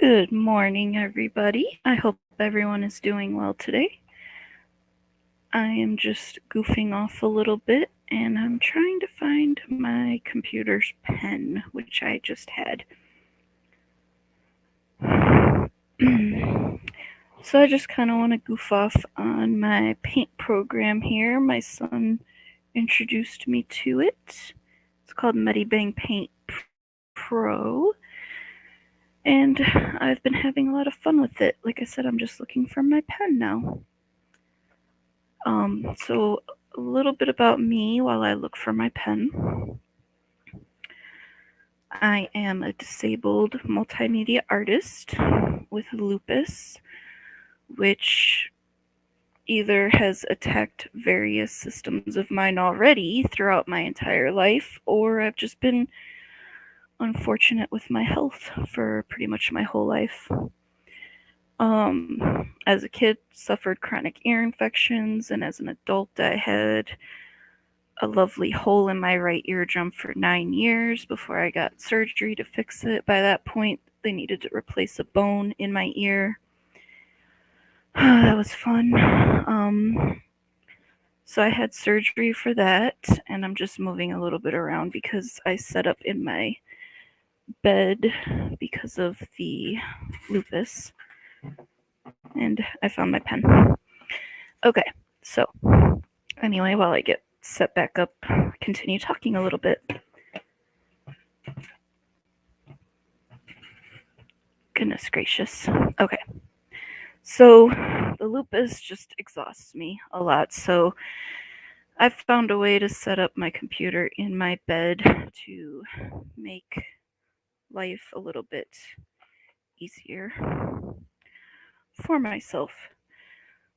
Good morning, everybody. I hope everyone is doing well today. I am just goofing off a little bit and I'm trying to find my computer's pen, which I just had. So I just kind of want to goof off on my paint program here. My son introduced me to it. It's called Medibang Paint Pro. And I've been having a lot of fun with it. Like I said, I'm just looking for my pen now. So a little bit about me while I look for my pen. I am a disabled multimedia artist with lupus, which either has attacked various systems of mine already throughout my entire life, or I've just been unfortunate with my health for pretty much my whole life. As a kid, suffered chronic ear infections, and as an adult, I had a lovely hole in my right eardrum for 9 years before I got surgery to fix it. By that point, they needed to replace a bone in my ear. That was fun. So I had surgery for that, and I'm just moving a little bit around because I set up in my bed because of the lupus. And I found my pen. Okay, so anyway, while I get set back up, continue talking a little bit. Goodness gracious. Okay. So the lupus just exhausts me a lot. So I've found a way to set up my computer in my bed to make life a little bit easier for myself.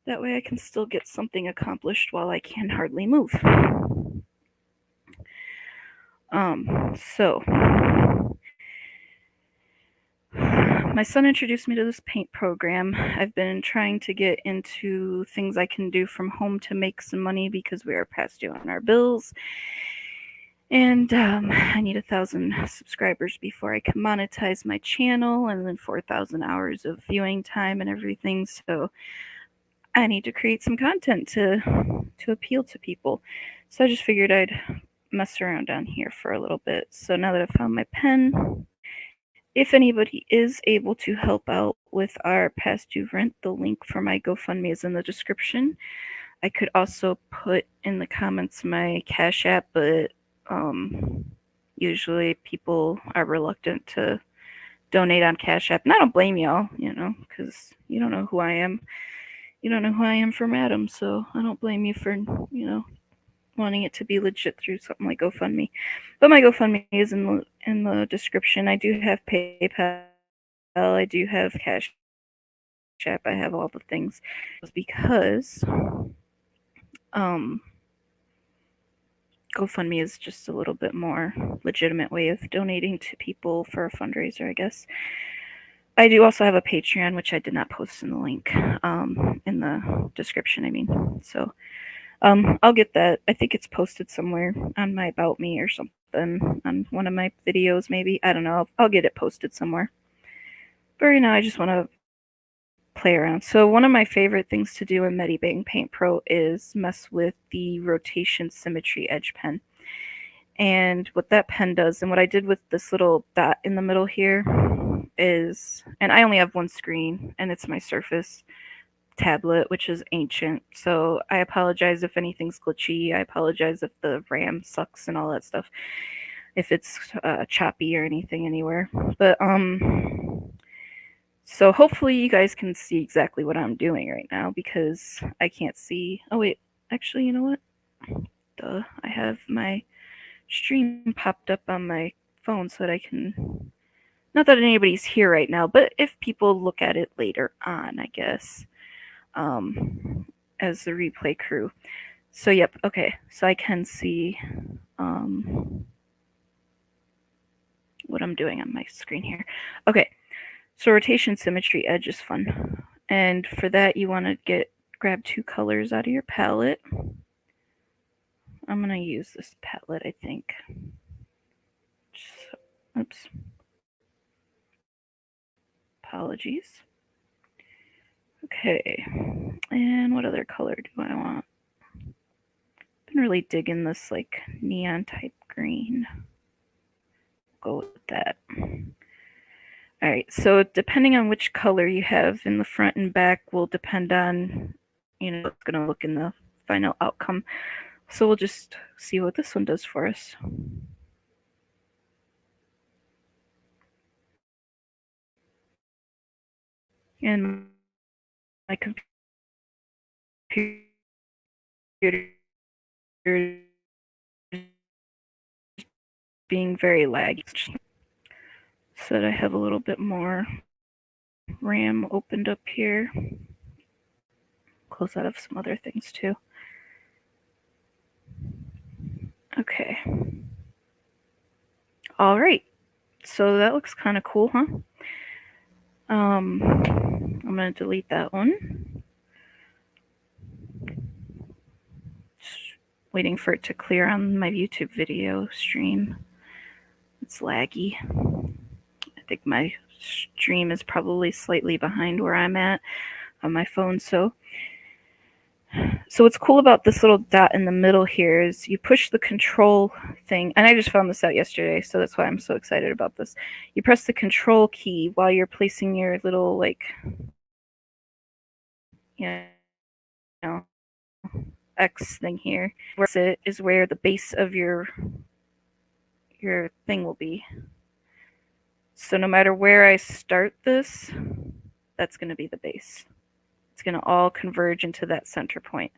That way I can still get something accomplished while I can hardly move. So my son introduced me to this paint program. I've been trying to get into things I can do from home to make some money because we are past due on our bills. And I need 1,000 subscribers before I can monetize my channel, and then 4,000 hours of viewing time and everything. So I need to create some content to appeal to people. So I just figured I'd mess around down here for a little bit. So now that I've found my pen, if anybody is able to help out with our past due rent, the link for my GoFundMe is in the description. I could also put in the comments my Cash App, but usually people are reluctant to donate on Cash App. And I don't blame y'all, because you don't know who I am. You don't know who I am from Adam, so I don't blame you for, wanting it to be legit through something like GoFundMe. But my GoFundMe is in the description. I do have PayPal. I do have Cash App. I have all the things because GoFundMe is just a little bit more legitimate way of donating to people for a fundraiser, I guess. I do also have a Patreon, which I did not post in the link in the description. So I'll get that. I think it's posted somewhere on my About Me or something on one of my videos, maybe. I don't know. I'll get it posted somewhere. But right now, I just want to play around. So one of my favorite things to do in Medibang Paint Pro is mess with the rotation symmetry edge pen. And what that pen does, and what I did with this little dot in the middle here is, and I only have one screen, and it's my Surface tablet, which is ancient. So I apologize if anything's glitchy. I apologize if the RAM sucks and all that stuff. If it's choppy or anything anywhere. But so hopefully you guys can see exactly what I'm doing right now because I can't see. Oh wait, actually, you know what? Duh, I have my stream popped up on my phone so that I can. Not that anybody's here right now, but if people look at it later on, I guess. As the replay crew. So yep, okay. So I can see what I'm doing on my screen here. Okay, so rotation symmetry edge is fun. And for that you want to grab 2 colors out of your palette. I'm going to use this palette, I think. Oops. apologies. Okay, and what other color do I want? Been really digging this like neon type green. Go with that. All right, so depending on which color you have in the front and back will depend on, it's going to look in the final outcome. So we'll just see what this one does for us. And my computer is being very laggy, so that I have a little bit more RAM opened up here. Close out of some other things too. Okay. All right. So that looks kind of cool, huh? I'm going to delete that one. Just waiting for it to clear on my YouTube video stream. It's laggy. I think my stream is probably slightly behind where I'm at on my phone. So what's cool about this little dot in the middle here is you push the control thing, and I just found this out yesterday, so that's why I'm so excited about this. You press the control key while you're placing your little, like, X thing here. Where it is where the base of your thing will be. So no matter where I start this, that's going to be the base. It's going to all converge into that center point.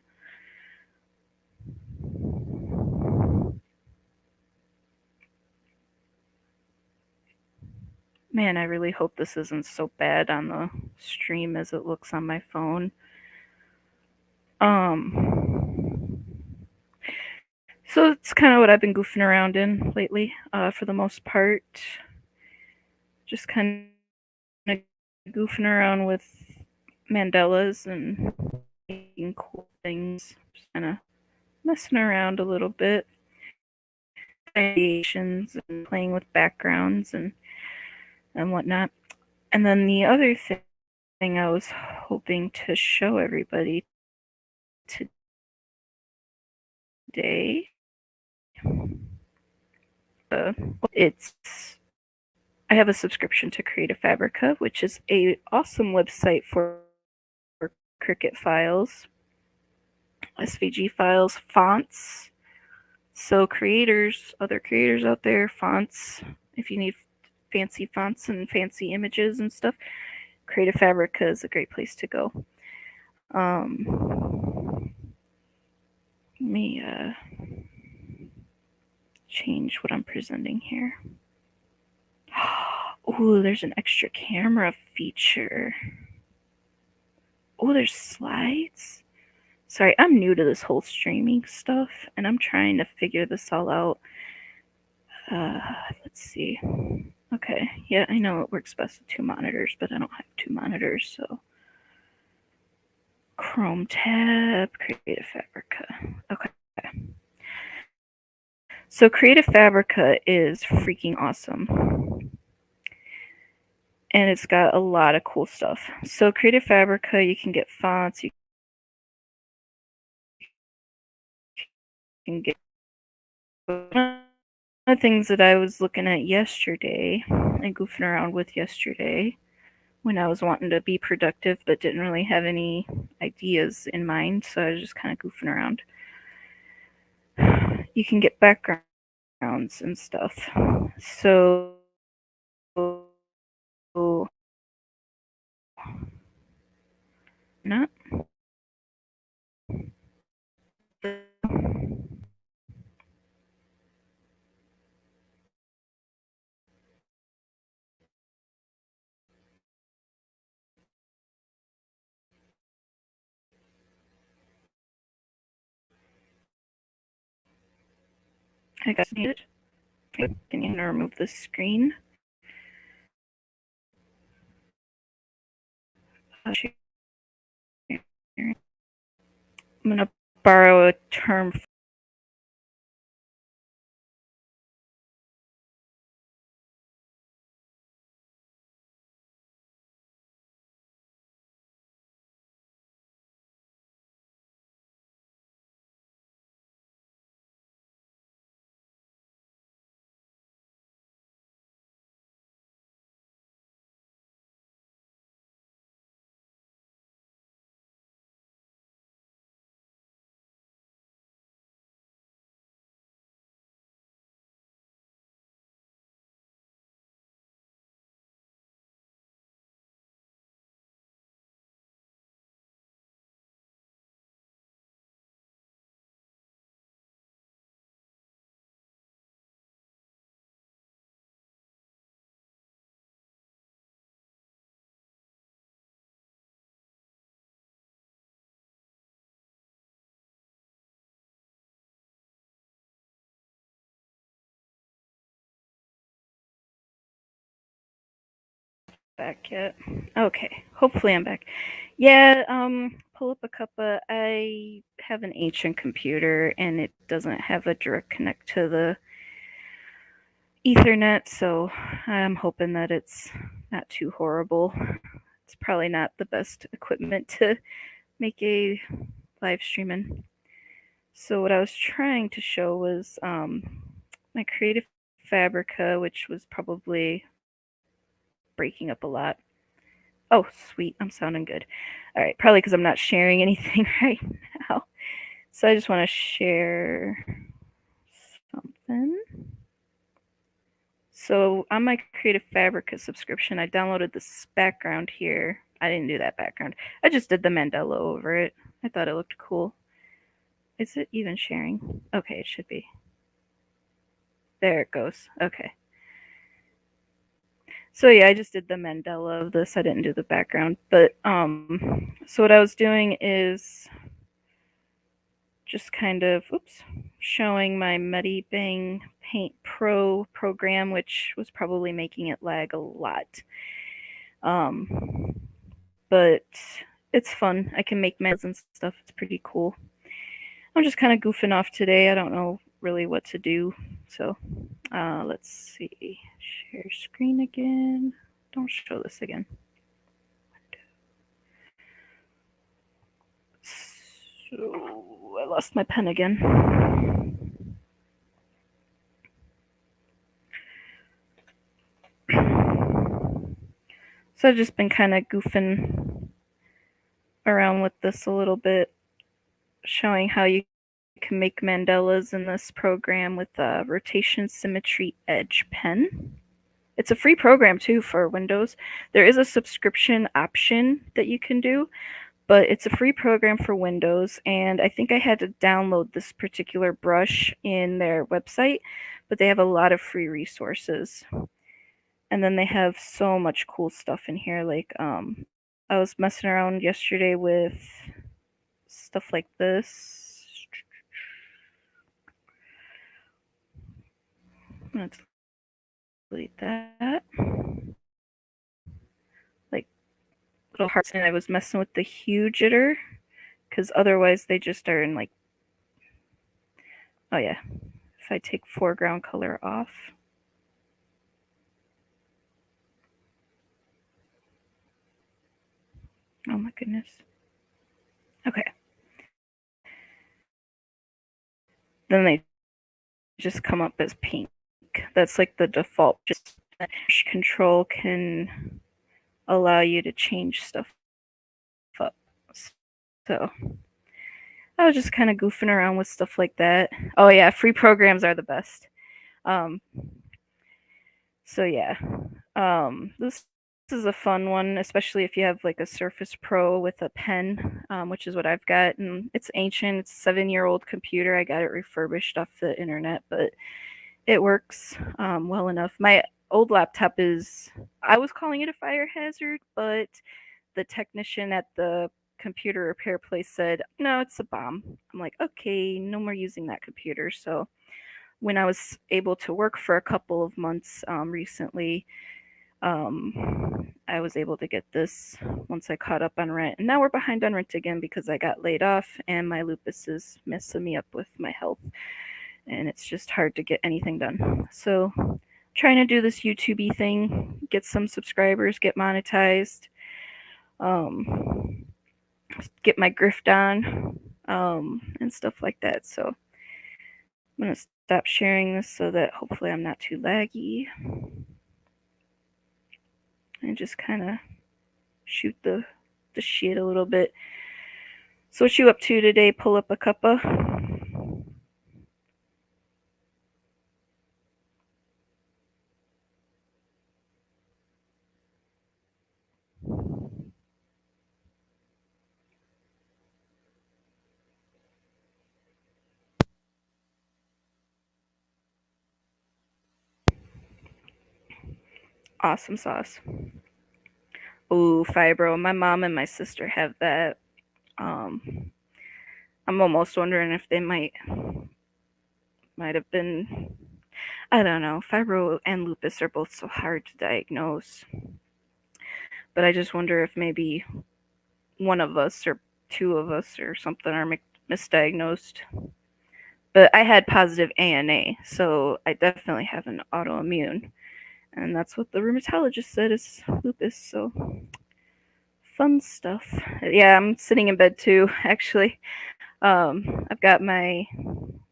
Man, I really hope this isn't so bad on the stream as it looks on my phone. So it's kind of what I've been goofing around in lately, for the most part. Just kind of goofing around with mandalas and making cool things. Just kind of messing around a little bit. Variations and playing with backgrounds and whatnot. And then the other thing I was hoping to show everybody today, I have a subscription to Creative Fabrica, which is a awesome website for Cricut files, SVG files, fonts. So other creators out there, fonts, if you need fancy fonts and fancy images and stuff, Creative Fabrica is a great place to go. Let me change what I'm presenting here. Oh, there's an extra camera feature. Oh, there's slides. Sorry, I'm new to this whole streaming stuff, and I'm trying to figure this all out. Let's see. Okay, yeah, I know it works best with 2 monitors, but I don't have 2 monitors, so. Chrome tab, Creative Fabrica. Okay. So Creative Fabrica is freaking awesome. And it's got a lot of cool stuff. So Creative Fabrica, you can get fonts, you can get one of the things that I was looking at yesterday and goofing around with yesterday when I was wanting to be productive but didn't really have any ideas in mind, so I was just kind of goofing around. You can get backgrounds and stuff. So not I guess needed. Can you remove the screen? I'm gonna borrow a term back yet. Okay, hopefully I'm back. Yeah, pull up a cuppa. I have an ancient computer and it doesn't have a direct connect to the Ethernet, so I'm hoping that it's not too horrible. It's probably not the best equipment to make a live stream in. So what I was trying to show was my Creative Fabrica, which was probably breaking up a lot. Oh, sweet. I'm sounding good. All right, probably because I'm not sharing anything right now. So I just want to share something. So on my Creative Fabrica subscription, I downloaded this background here. I didn't do that background. I just did the mandala over it. I thought it looked cool. Is it even sharing? Okay, it should be. There it goes. Okay. So yeah, I just did the mandala of this. I didn't do the background. But so what I was doing is just kind of showing my Medibang Paint Pro program, which was probably making it lag a lot. But it's fun. I can make meds and stuff. It's pretty cool. I'm just kind of goofing off today. I don't know really what to do. So let's see. Share screen again. Don't show this again. So I lost my pen again. So I've just been kind of goofing around with this a little bit, showing how you can make mandalas in this program with a rotation symmetry edge pen. It's a free program too for Windows. There is a subscription option that you can do, but it's a free program for Windows, and I think I had to download this particular brush in their website, but they have a lot of free resources. And then they have so much cool stuff in here. Like I was messing around yesterday with stuff like this. Let's delete that. Like little hearts, and I was messing with the hue jitter because otherwise they just are in like. Oh yeah, if I take foreground color off. Oh my goodness. Okay. Then they just come up as pink. That's like the default. Just control can allow you to change stuff up. So I was just kind of goofing around with stuff like that. Oh yeah, free programs are the best. So yeah, this is a fun one, especially if you have like a Surface Pro with a pen, which is what I've got. And it's ancient. It's a 7-year-old computer. I got it refurbished off the internet, but it works well enough. My old laptop I was calling it a fire hazard, but the technician at the computer repair place said, no, it's a bomb. I'm like, okay, no more using that computer. So when I was able to work for a couple of months recently, I was able to get this once I caught up on rent. And now we're behind on rent again because I got laid off and my lupus is messing me up with my health. And it's just hard to get anything done. So trying to do this YouTube thing, get some subscribers, get monetized, get my grift on, and stuff like that. So I'm going to stop sharing this so that hopefully I'm not too laggy. And just kind of shoot the shit a little bit. So what you up to today? Pull up a cuppa. Awesome sauce. Ooh, fibro. My mom and my sister have that. I'm almost wondering if they might have been. I don't know. Fibro and lupus are both so hard to diagnose. but I just wonder if maybe one of us or two of us or something are misdiagnosed. But I had positive ANA, so I definitely have an autoimmune. And that's what the rheumatologist said is lupus, so fun stuff. Yeah, I'm sitting in bed too, actually. I've got my.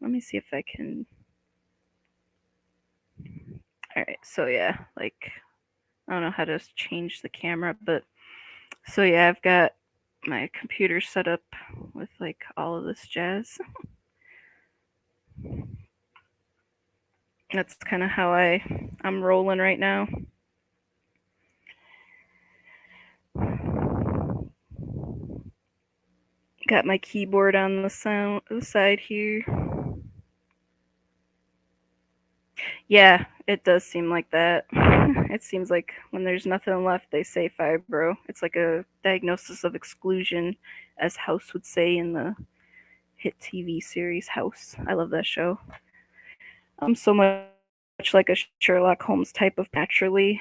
Let me see if I can. All right, so yeah, like I don't know how to change the camera, but so yeah, I've got my computer set up with like all of this jazz. That's kind of how I'm rolling right now. Got my keyboard on the side here. Yeah, it does seem like that. It seems like when there's nothing left, they say fibro. It's like a diagnosis of exclusion, as House would say in the hit TV series House. I love that show. I'm so much like a Sherlock Holmes type of naturally.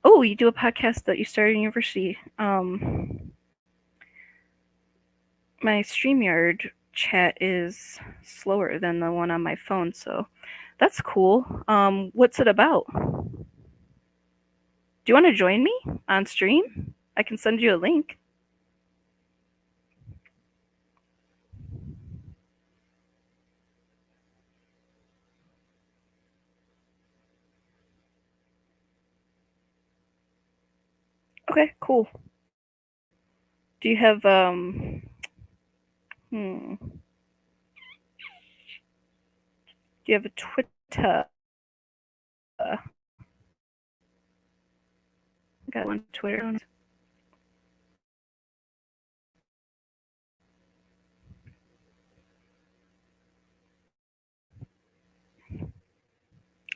Oh, you do a podcast that you started in university. My StreamYard chat is slower than the one on my phone, so that's cool. What's it about? Do you want to join me on stream? I can send you a link. Okay, cool. Do you have do you have a Twitter? I got one Twitter.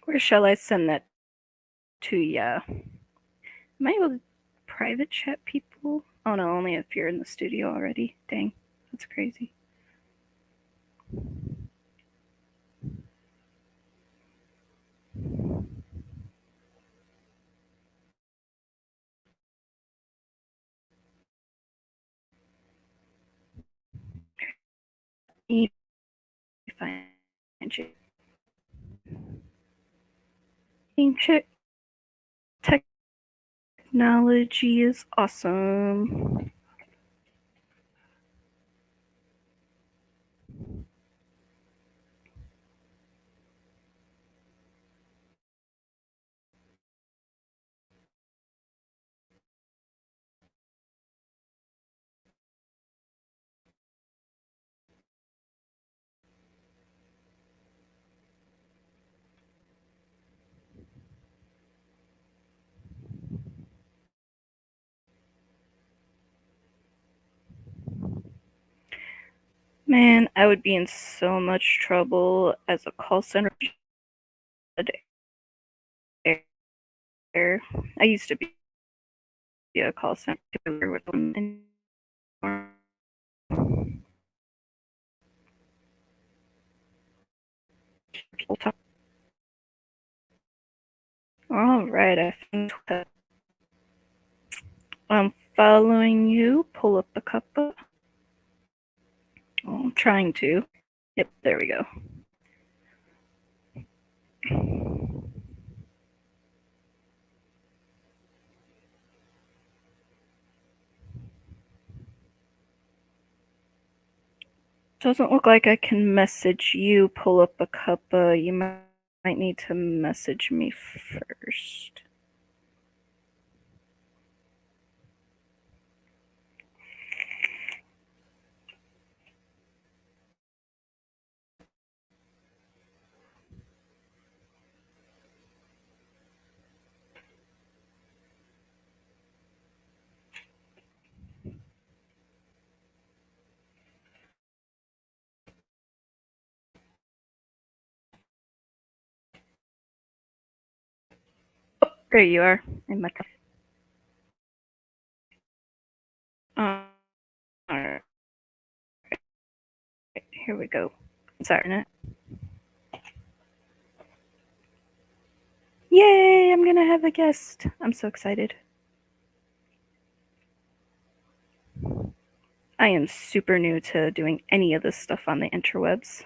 Where shall I send that to ya? Am I able to private chat people? Oh no, only if you're in the studio already. Dang, that's crazy. You find you. Ancient technology is awesome. Man, I would be in so much trouble as a call center. I used to be a call center with them. All right, I found that. I'm following you. Pull up the cuppa. Oh, I'm trying to. Yep, there we go. Doesn't look like I can message you. Pull up a cuppa. You might need to message me first. Oh, there you are. In my all right, here we go. Sorry, Yay, I'm gonna have a guest. I'm so excited. I am super new to doing any of this stuff on the interwebs.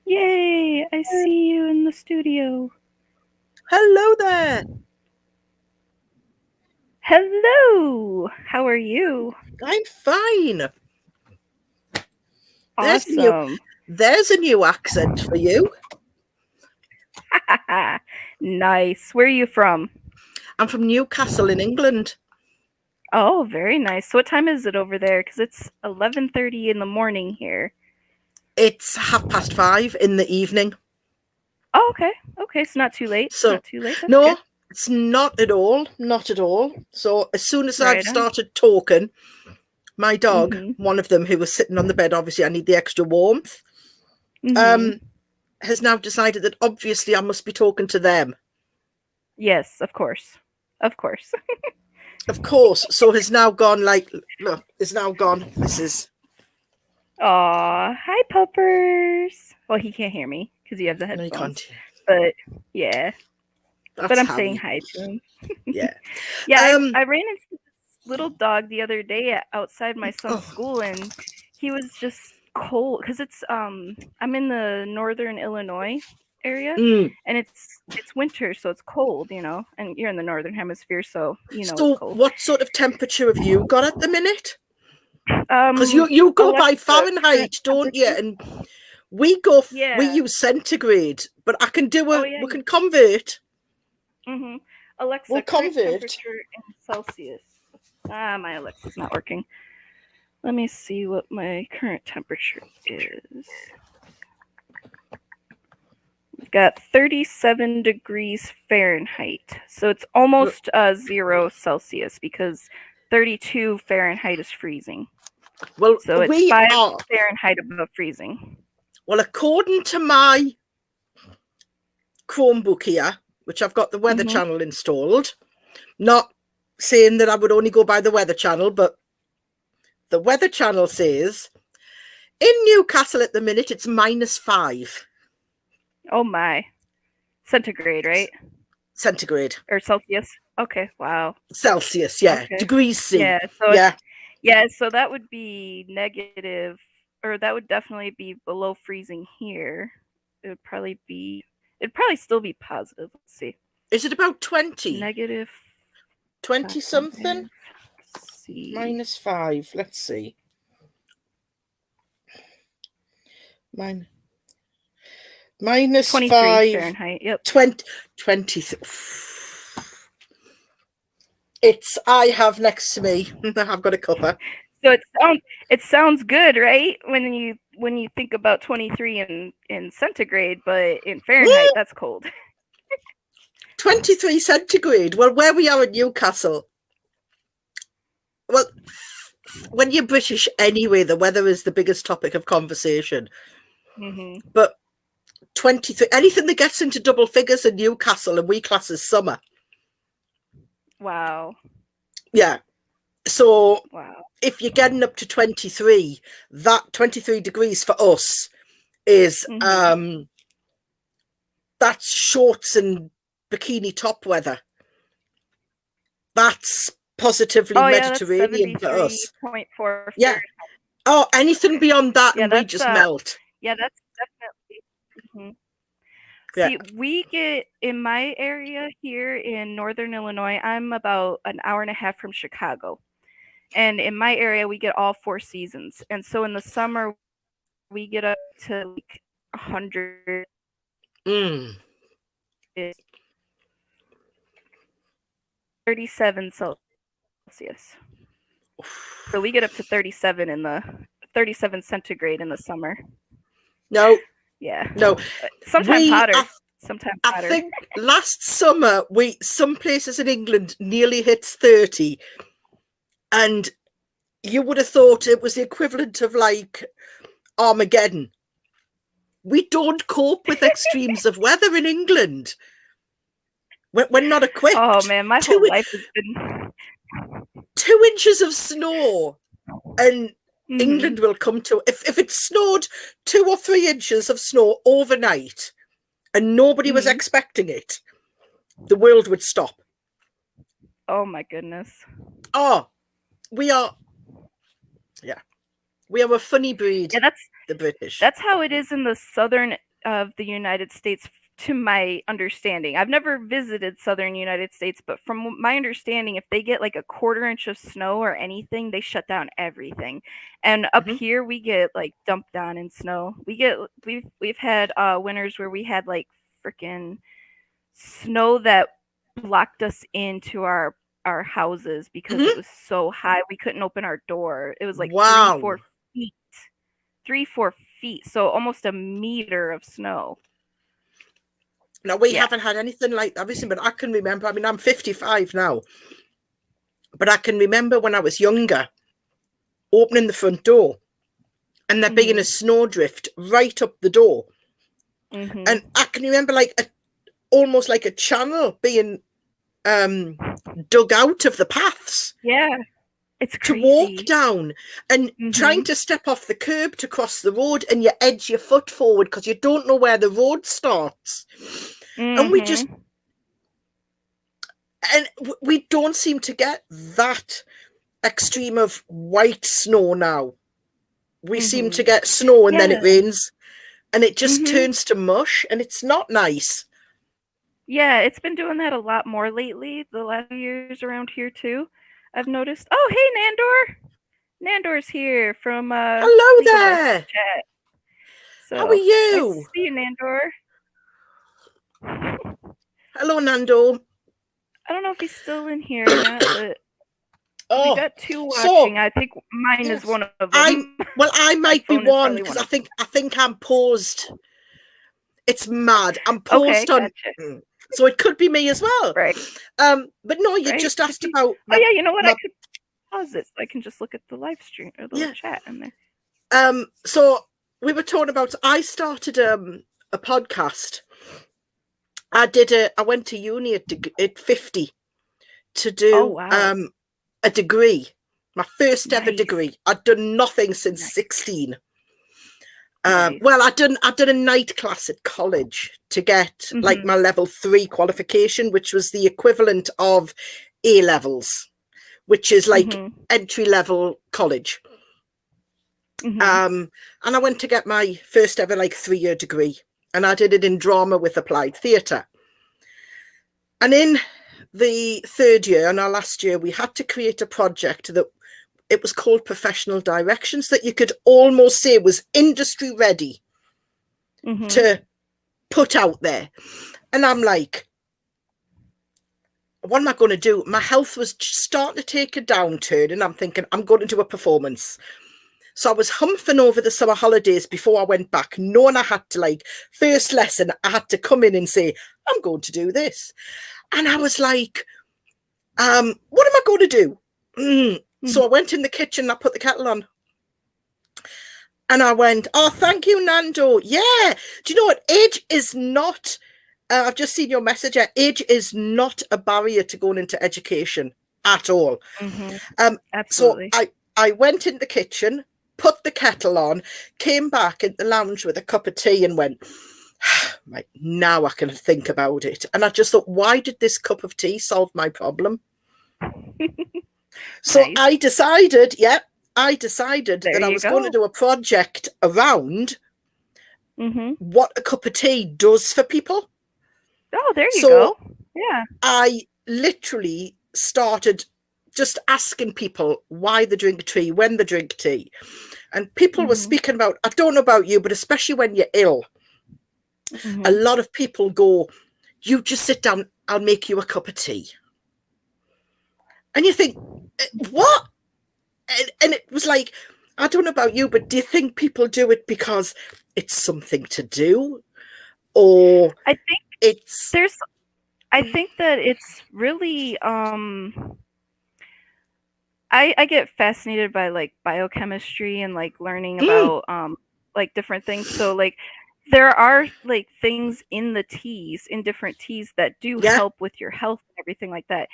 Yay, I see you in the studio. Hello there. Hello, how are you? I'm fine. Awesome. There's a new accent for you. Nice. Where are you from? I'm from Newcastle in England. Oh, very nice. So what time is it over there? Because it's 11:30 in the morning here. It's 5:30 in the evening. Oh, okay. Okay, so not too late. So, Not too late. That's no, good. it's not at all. Not at all. So, as soon as I've Right on. started talking, my dog, Mhm. one of them who was sitting on the bed, obviously I need the extra warmth, Mhm. has now decided that obviously I must be talking to them. Yes, of course. Of course. Of course. So has now gone like, look, is now gone. This is. Aw, hi puppers. Well, he can't hear me because you have the No, you can't. headphones. But yeah, but That's I'm how saying you. hi to him. Yeah. Yeah, I ran into this little dog the other day outside my son's Oh. school, and he was just cold because it's I'm in the northern Illinois area, and it's winter, so it's cold, you know. And you're in the northern hemisphere, so you know it's So, cold. what sort of temperature have you got at the minute? Because Um, you go by Alexa, current Fahrenheit, don't you? temperature. And we Yeah. use centigrade, but I can Oh yeah. we can convert. Mhm. Alexa, We'll current convert. temperature in Celsius. Ah, my Alexa's not working. Let me see what my current temperature is. We've got 37 degrees Fahrenheit. So it's almost 0 Celsius because 32 Fahrenheit is freezing. Well, So it's we 5 are. Fahrenheit above freezing. Well, according to my Chromebook here, which I've got the Weather Mhm. Channel installed, not saying that I would only go by the Weather Channel, but the Weather Channel says in Newcastle at the minute it's -5 Oh my. Centigrade, right? centigrade. Or Celsius? Okay, wow. Celsius, yeah. Okay. Degrees C. Yeah, so it's Yeah. yeah, so that would be negative, or that would definitely be below freezing here. It'd probably still be positive. Let's see. Is it about 20? Negative 20 something? 5. Let's see. -5. Let's see. Mine. 23 -5. Fahrenheit. Yep. 20. It's, I have next to me, I've got a cuppa. So it sounds good, right? When you think about 23 in centigrade, but in Fahrenheit, that's cold. 23 centigrade. Well, where we are in Newcastle, well, when you're British anyway, the weather is the biggest topic of conversation. Mhm. But 23, anything that gets into double figures in Newcastle and we class as summer. Wow. Yeah. So Wow. if you're getting up to 23, that 23 degrees for us is that's shorts and bikini top weather. That's positively Oh yeah, that's Mediterranean for us. 73.4 Yeah. Fahrenheit. Oh, anything beyond that Yeah, and we that's just melt. yeah, that's definitely. Mhm. Yeah. See, we get in my area here in northern Illinois. I'm about an hour and a half from Chicago, and in my area, we get all 4 seasons. And so in the summer, we get up to like 100. Mm. 37 Celsius. So we get up to 37 in the 37 centigrade in the summer. No, Yeah. no. Sometimes hotter. Sometimes I hotter. think last summer some places in England nearly hits 30, and you would have thought it was the equivalent of like Armageddon. We don't cope with extremes of weather in England. We're not equipped. Oh man, my whole life has been 2 inches of snow, and England will come to if it snowed 2 or 3 inches of snow overnight, and nobody was expecting it, the world would stop. Oh my goodness. Oh, we are a funny breed. Yeah, the British. That's how it is in the southern of the United States, to my understanding. I've never visited southern United States, but from my understanding, if they get like a 1/4 inch of snow or anything, they shut down everything. And up here, we get like dumped on in snow. We've had winters where we had like freaking snow that blocked us into our houses because it was so high we couldn't open our door. It was like 3-4 feet. 3-4 feet, so almost a meter of snow. Now, we haven't had anything like that recently, but I can remember, I mean, I'm 55 now, but I can remember when I was younger, opening the front door and there being a snowdrift right up the door. And I can remember like almost like a channel being dug out of the paths. Yeah. It's crazy. To walk down and trying to step off the curb to cross the road, and you edge your foot forward because you don't know where the road starts. And we don't seem to get that extreme of white snow now. We seem to get snow and then it rains and it just turns to mush, and it's not nice. Yeah, it's been doing that a lot more lately, the last few years around here too. I've noticed. Oh, hey, Nandor! Nandor's here from hello there. Chat. So, how are you? Nice to see you, Nandor. Hello, Nando. I don't know if he's still in here or not, but we got 2 watching. So, I think mine is one of them. I might be one because I think I'm paused. It's mad. I'm paused on. Gotcha. So it could be me as well. Right. But no, you just asked about. Oh yeah, you know what? I could pause it. I can just look at the live stream or the chat in there. So we were talking about. I started a podcast. I went to uni at 50 to do a degree, my first ever degree. I'd done nothing since 16. Well, I'd done a night class at college to get like my level 3 qualification, which was the equivalent of A levels, which is like entry level college. And I went to get my first ever like 3-year degree, and I did it in drama with applied theatre. And in the 3rd year and our last year, we had to create a project that it was called Professional Directions, that you could almost say was industry ready to put out there. And I'm like, what am I going to do? My health was starting to take a downturn, and I'm thinking, I'm going to do a performance. So I was humping over the summer holidays before I went back, knowing I had to, like, first lesson, I had to come in and say, I'm going to do this. And I was like, what am I going to do? So I went in the kitchen, I put the kettle on. And I went, oh, thank you, Nando. Yeah. Do you know what? Age is not, I've just seen your message. Age is not a barrier to going into education at all. Absolutely. So I went in the kitchen, put the kettle on, came back in the lounge with a cup of tea and went, right, now I can think about it. And I just thought, why did this cup of tea solve my problem? So nice. I decided that I was going to do a project around what a cup of tea does for people. Oh, there you go. Yeah. I literally started just asking people why they drink tea, when they drink tea. And people were speaking about, I don't know about you, but especially when you're ill, a lot of people go, you just sit down, I'll make you a cup of tea. And you think, what? And it was like, I don't know about you, but do you think people do it because it's something to do, or I think it's I think that it's really I get fascinated by like biochemistry and like learning about like different things. So like there are like things in the teas, in different teas that do yeah, help with your health and everything like that.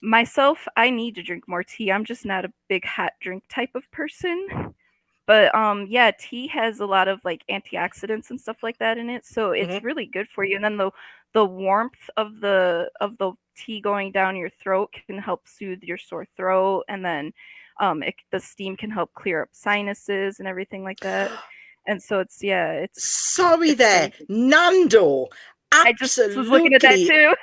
Myself, I need to drink more tea. I'm just not a big hot drink type of person. But yeah, tea has a lot of like antioxidants and stuff like that in it, so it's mm-hmm. really good for you. And then the warmth of the tea going down your throat can help soothe your sore throat, and then the steam can help clear up sinuses and everything like that. And so it's yeah, Sorry it's there, very good. Nando. I just was looking at that Absolutely too.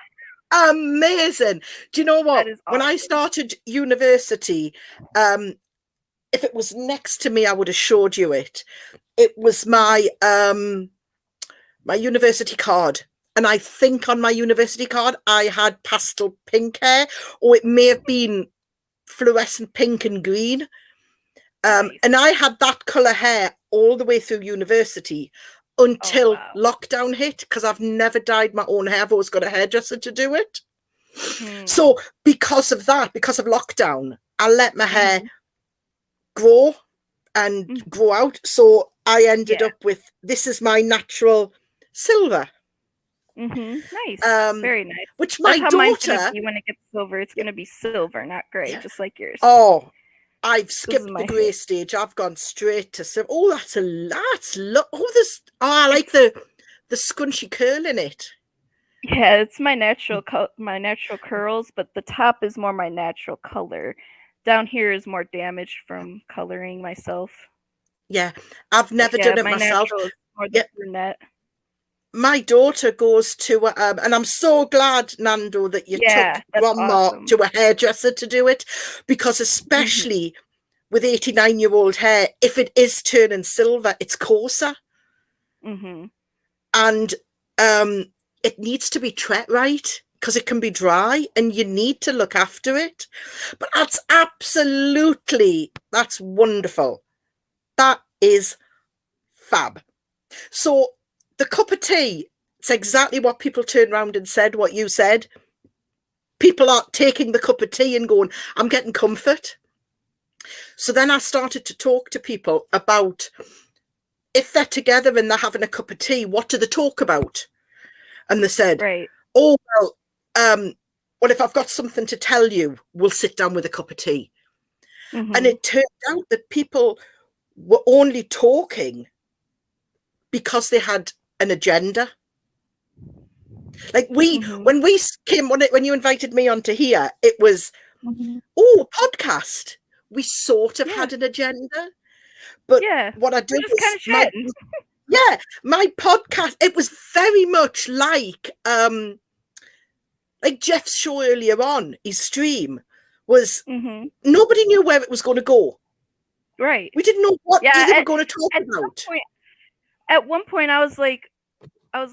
amazing. Do you know That what? is When I awesome. started university, if it was next to me, I would have showed you it. It was my my university card. And I think on my university card, I had pastel pink hair, or it may have been fluorescent pink and green. Nice. And I had that colour hair all the way through university Oh until wow. lockdown hit, because I've never dyed my own hair. I've always got a hairdresser to do it. Hmm. So because of that, because of lockdown, I let my hair Mm-hmm. grow and Mm-hmm. grow out. So I ended Yeah. up with, this is my natural silver, Mhm. Nice. um, Very nice. which my That's how mine's gonna daughter, be when it gets silver. It's gonna be silver, not gray, yeah, just like yours. oh, I've This is skipped the my grey hair. stage. I've gone straight to silver. Oh, that's look. Oh, this. Oh, I It's like the scrunchy curl in it. yeah, it's my natural curls, but the top is more my natural color. Down here is more damaged from coloring myself. Yeah, I've But never yeah, done it my myself. natural is more the Yeah, brunette. my daughter goes to, and I'm so glad, Nando, that you took Yeah, that's Grandma awesome. to a hairdresser to do it, because Mhm. especially with 89-year-old hair, if it is turning silver, it's coarser, Mhm. and um, it needs to be treated right, because it can be dry and you need to look after it. But that's wonderful. That is fab. So the cup of tea, it's exactly what people turned around and said, what you said. People are taking the cup of tea and going, I'm getting comfort. So then I started to talk to people about, if they're together and they're having a cup of tea, what do they talk about? And they said, Right. oh, well, if I've got something to tell you, we'll sit down with a cup of tea. And Mhm. it turned out that people were only talking because they had an agenda. Like Mhm. when we came, when you invited me onto here, it was, Mhm. oh, a podcast. We sort of Yeah. had an agenda. But Yeah. what I We're did just kind was of chatting. my podcast, it was very much like Jeff's show earlier on, his stream was, Mhm. nobody knew where it was going to go. Right. We didn't know what Yeah, they were going to talk at some about. point I was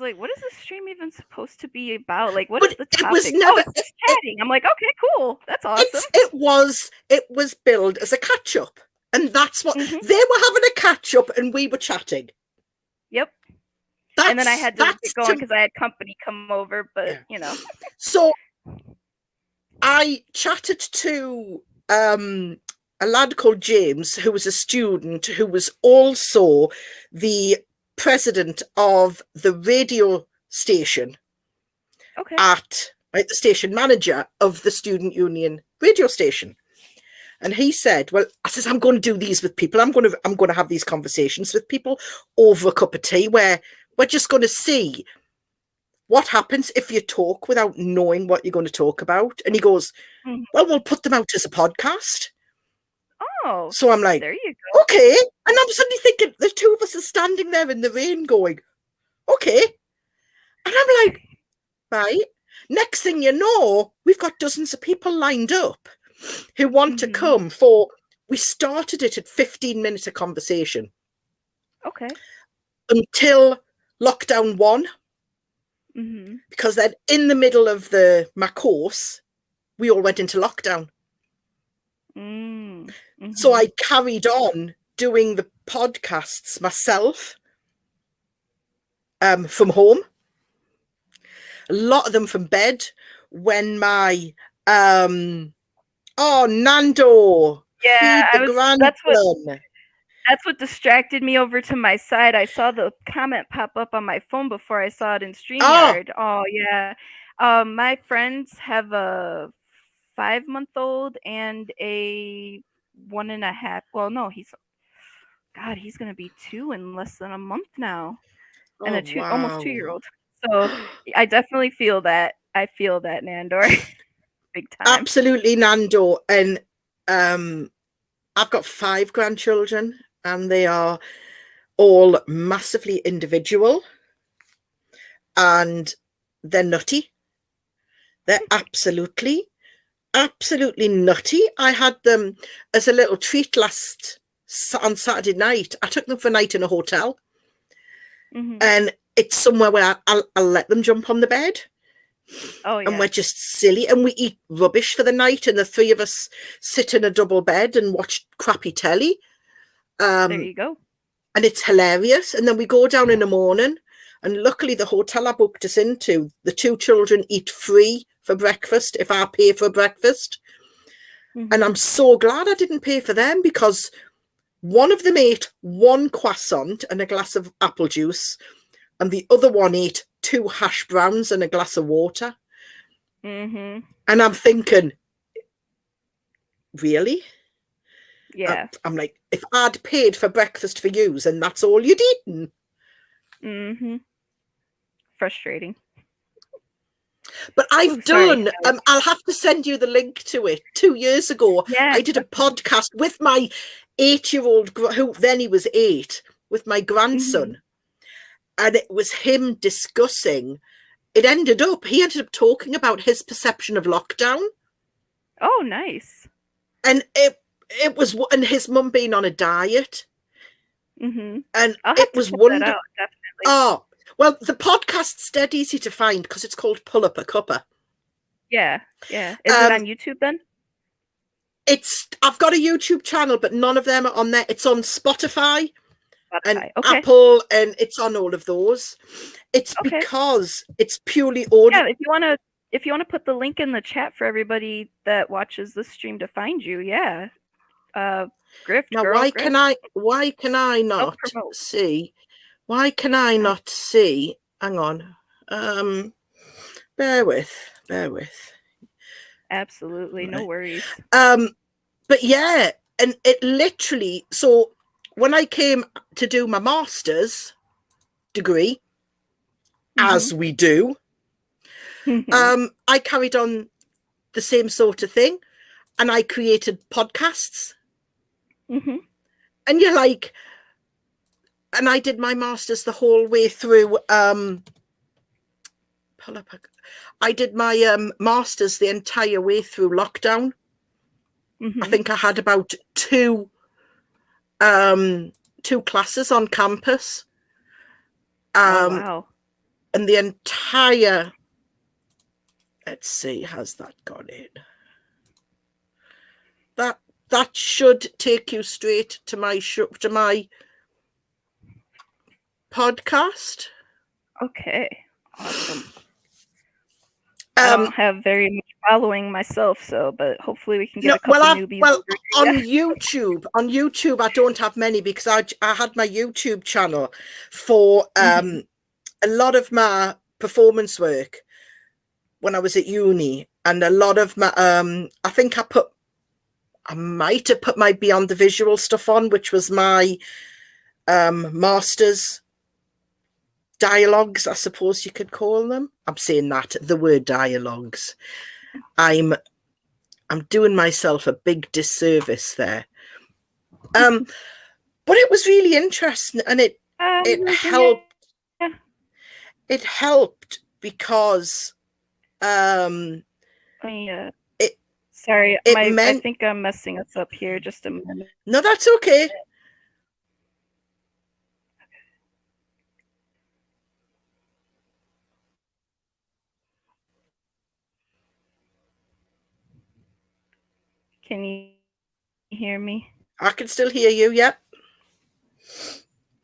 like, what is this stream even supposed to be about? Like, what is But the it was topic? Oh, never it's just chatting. I'm like, okay, cool. That's awesome. it was billed as a catch up. And that's what Hmm. they were, having a catch up and we were chatting. Yep. And then I That's had to get that's going to, because I had company come over, but yeah. you know. So I chatted to a lad called James, who was a student, who was also the president of the radio station Okay. at, like, the station manager of the student union radio station. And he said, well, I says, I'm going to do these with people. I'm going to have these conversations with people over a cup of tea, where we're just going to see what happens if you talk without knowing what you're going to talk about. And he goes, Mhm. well, we'll put them out as a podcast. Oh, So I'm like, there you go. okay. And I'm suddenly thinking, the two of us are standing there in the rain going, okay. And I'm like, right. Next thing you know, we've got dozens of people lined up who want to Mhm. come for, we started it at 15 minutes of conversation Okay. until lockdown 1, Mhm. because then in the middle of my course, we all went into lockdown. Mm. So Mhm. I carried on doing the podcasts myself from home. A lot of them from bed when my Nando, feed the grandson. That's what distracted me over to my side. I saw the comment pop up on my phone before I saw it in StreamYard. Oh yeah. My friends have a 5-month-old and a 1.5. Well, no, he's gonna be 2 in less than a month now, and almost 2-year-old. So I definitely feel that. I feel that, Nandor, big time. Absolutely, Nando. And I've got 5 grandchildren, and they are all massively individual, and they're nutty. They're absolutely nutty. I had them as a little treat on Saturday night. I took them for a night in a hotel, and it's somewhere where I'll let them jump on the bed. Oh yeah. And we're just silly, and we eat rubbish for the night, and the 3 of us sit in a double bed and watch crappy telly. There you go. And it's hilarious. And then we go down in the morning, and luckily the hotel I booked us into, the 2 children eat free for breakfast if I pay for breakfast. And I'm so glad I didn't pay for them, because one of them ate 1 croissant and a glass of apple juice, and the other one ate 2 hash browns and a glass of water. And I'm thinking, really? Yeah. I'm like, if I'd paid for breakfast for yous and that's all you'd eaten. Frustrating. But I've done, I'll have to send you the link to it. 2 years ago, I did a podcast with my 8-year-old, who then he was 8, with my grandson. And it was him discussing, he ended up talking about his perception of lockdown. Oh, nice. And it was, and his mum being on a diet. And it was wonderful. Definitely. Oh, well, the podcast's dead easy to find because it's called Pull Up a Cuppa. Yeah, yeah. Is it on YouTube then? I've got a YouTube channel, but none of them are on there. It's on Spotify. And okay. Apple, and it's on all of those. It's because it's purely audio. Yeah, if you wanna put the link in the chat for everybody that watches this stream to find you, yeah. Grift. Now, girl, why Grift. can I not see? Why can I not see? Hang on. Bear with. Absolutely, no worries. But yeah, and it literally, so when I came to do my master's degree, as we do, I carried on the same sort of thing, and I created podcasts. And you're like, and I did my master's the whole way through. I did my master's the entire way through lockdown. I think I had about 2 classes on campus. Oh, wow. And the entire, let's see, has that got in? That should take you straight to my podcast. Okay, awesome. I don't have very much following myself, but hopefully we can get a couple newbies. Well, on YouTube, I don't have many, because I had my YouTube channel for a lot of my performance work when I was at uni, and a lot of my I think I might have put my Beyond the Visual stuff on, which was my master's dialogues, I suppose you could call them. I'm saying that, the word dialogues. I'm doing myself a big disservice there. But it was really interesting, and it helped. Yeah. It helped because sorry, I think I'm messing us up here. Just a minute. No, that's okay. Can you hear me? I can still hear you, yep.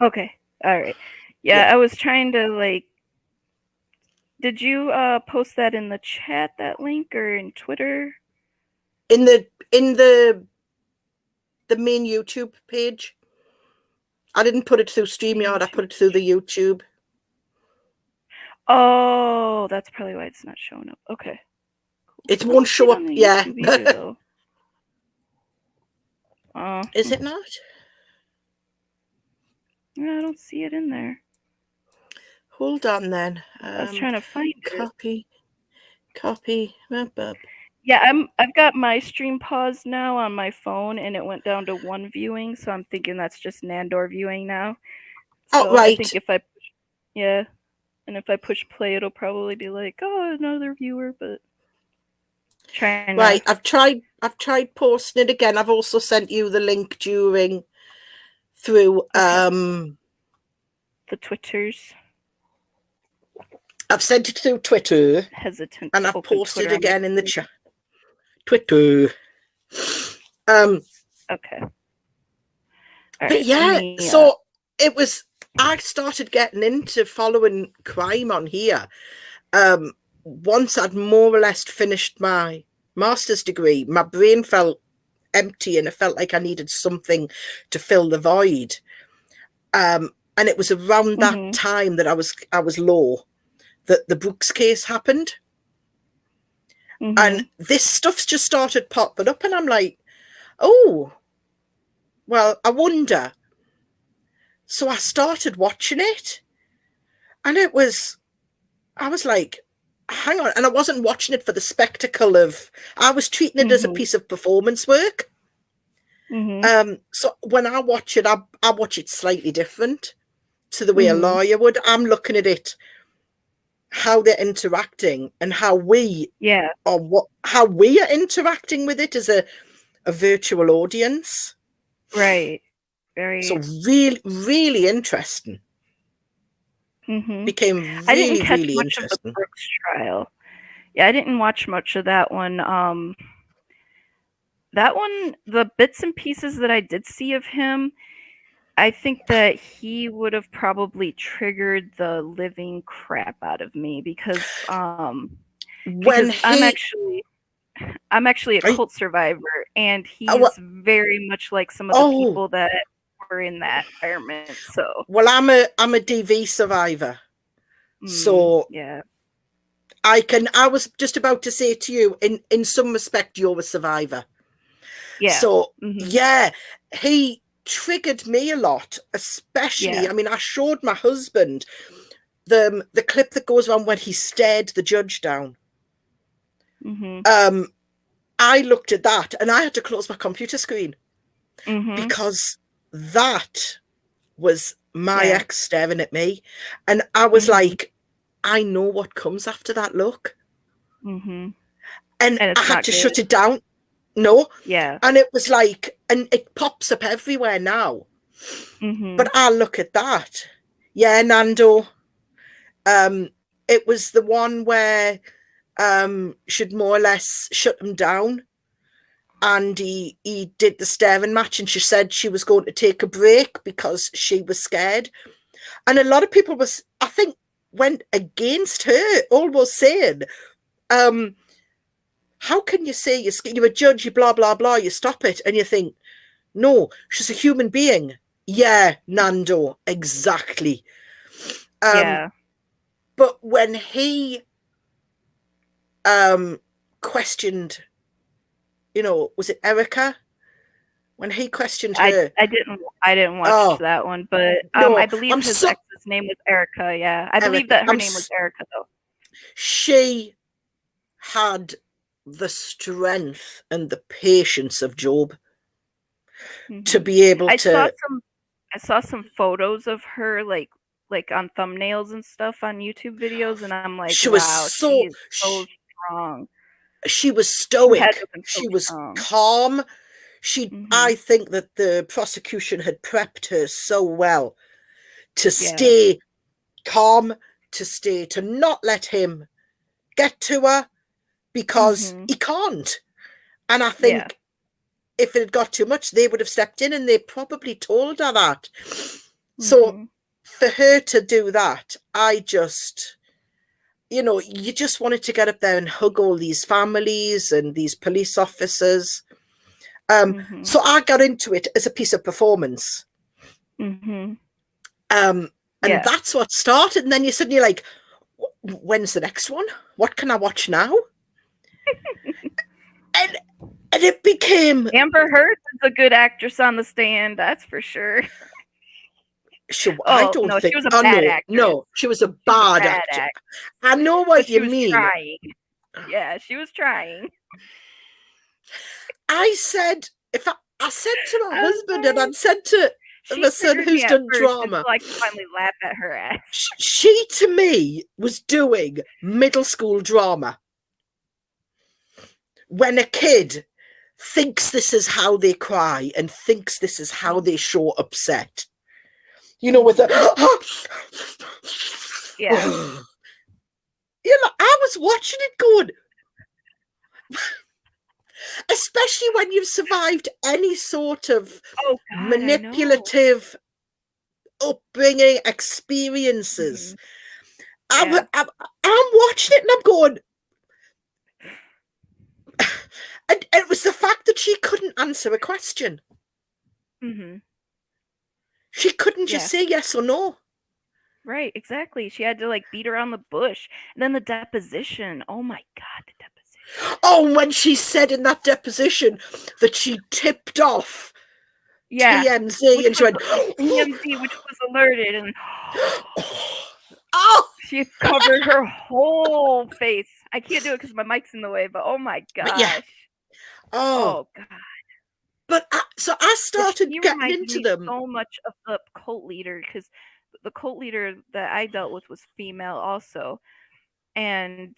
Okay. All right. Yeah, I was trying to like. Did you post that in the chat, that link, or in Twitter? In the main YouTube page. I didn't put it through StreamYard. I put it through the YouTube. Oh, that's probably why it's not showing up. Okay. Cool. It won't show up. Yeah. Either, Is it not? No, I don't see it in there. Hold on then. I was trying to find it. Copy. Yeah, I've got my stream paused now on my phone, and it went down to 1 viewing, so I'm thinking that's just Nandor viewing now. So right. I think if I and if I push play, it'll probably be like, oh, another viewer, but trying right. I've tried posting it again. I've also sent you the link through the Twitters. I've sent it through Twitter. Hesitant. And I've posted Twitter again in the chat. Twitter. Okay. All but right, yeah, so it was. I started getting into following crime on here. Once I'd more or less finished my master's degree, my brain felt empty, and it felt like I needed something to fill the void. And it was around that time that I was low, that the Brooks case happened. And this stuff's just started popping up, and I'm like, oh, well, I wonder. So I started watching it, and I was like, hang on. And I wasn't watching it for the spectacle of, I was treating it as a piece of performance work. So when I watch it, I watch it slightly different to the way a lawyer would. I'm looking at it, how they're interacting, and how we are interacting with it as a virtual audience. Right. Very. So really, really interesting. Became really, I didn't catch really much interesting. Of the Brooks trial. Yeah, I didn't watch much of that one. That one, the bits and pieces that I did see of him, I think that he would have probably triggered the living crap out of me because I'm actually a cult survivor, and he's very much like some of the people that were in that environment. So, well, I'm a DV survivor, so yeah, I was just about to say to you, in some respect, you're a survivor. Yeah. So yeah, he triggered me a lot, especially. I mean, I showed my husband the clip that goes on when he stared the judge down. I looked at that, and I had to close my computer screen because that was my ex staring at me, and I was like, I know what comes after that look, and I had to shut it down. No, and it was like, and it pops up everywhere now. But I look at that, Nando. It was the one where should more or less shut him down, and he did the staring match, and she said she was going to take a break because she was scared, and a lot of people I think went against her, almost saying, how can you say you're a judge, you blah blah blah, you stop it? And you think, no, she's a human being. Yeah, Nando, exactly. But when he questioned, was it Erica? When he questioned her, I didn't watch that one, but no, I believe his ex's name was Erica. Yeah, I believe that her name was Erica, though. She had the strength and the patience of Job to be able to. I saw some photos of her, like on thumbnails and stuff on YouTube videos, and I'm like, she was so strong. She was stoic. She was calm. I think that the prosecution had prepped her so well to stay calm, to not let him get to her, because he can't. And I think if it had got too much, they would have stepped in and they probably told her that. So for her to do that, I just, you just wanted to get up there and hug all these families and these police officers. So I got into it as a piece of performance. And that's what started. And then you're suddenly like, when's the next one? What can I watch now? and it became... Amber Heard is a good actress on the stand, that's for sure. I don't think... she was a bad actress. No, she was a bad actress. I know what you mean. Trying. Yeah, she was trying. I said, I said to my husband and I'd said to my son who's done drama. I could finally laugh at her ass. She, to me, was doing middle school drama. When a kid thinks this is how they cry and thinks this is how they show upset. With a... Yeah. I was watching it going... Especially when you've survived any sort of manipulative upbringing experiences. I'm watching it and I'm going... And it was the fact that she couldn't answer a question. She couldn't just say yes or no. Right, exactly. She had to beat around the bush. And then the deposition. Oh my God, the deposition. Oh, when she said in that deposition that she tipped off TMZ and she went... TMZ, which was alerted. And she covered her whole face. I can't do it because my mic's in the way, but oh my gosh. Yeah. Oh God. But so I started getting into them. So much of the cult leader, because the cult leader that I dealt with was female also, and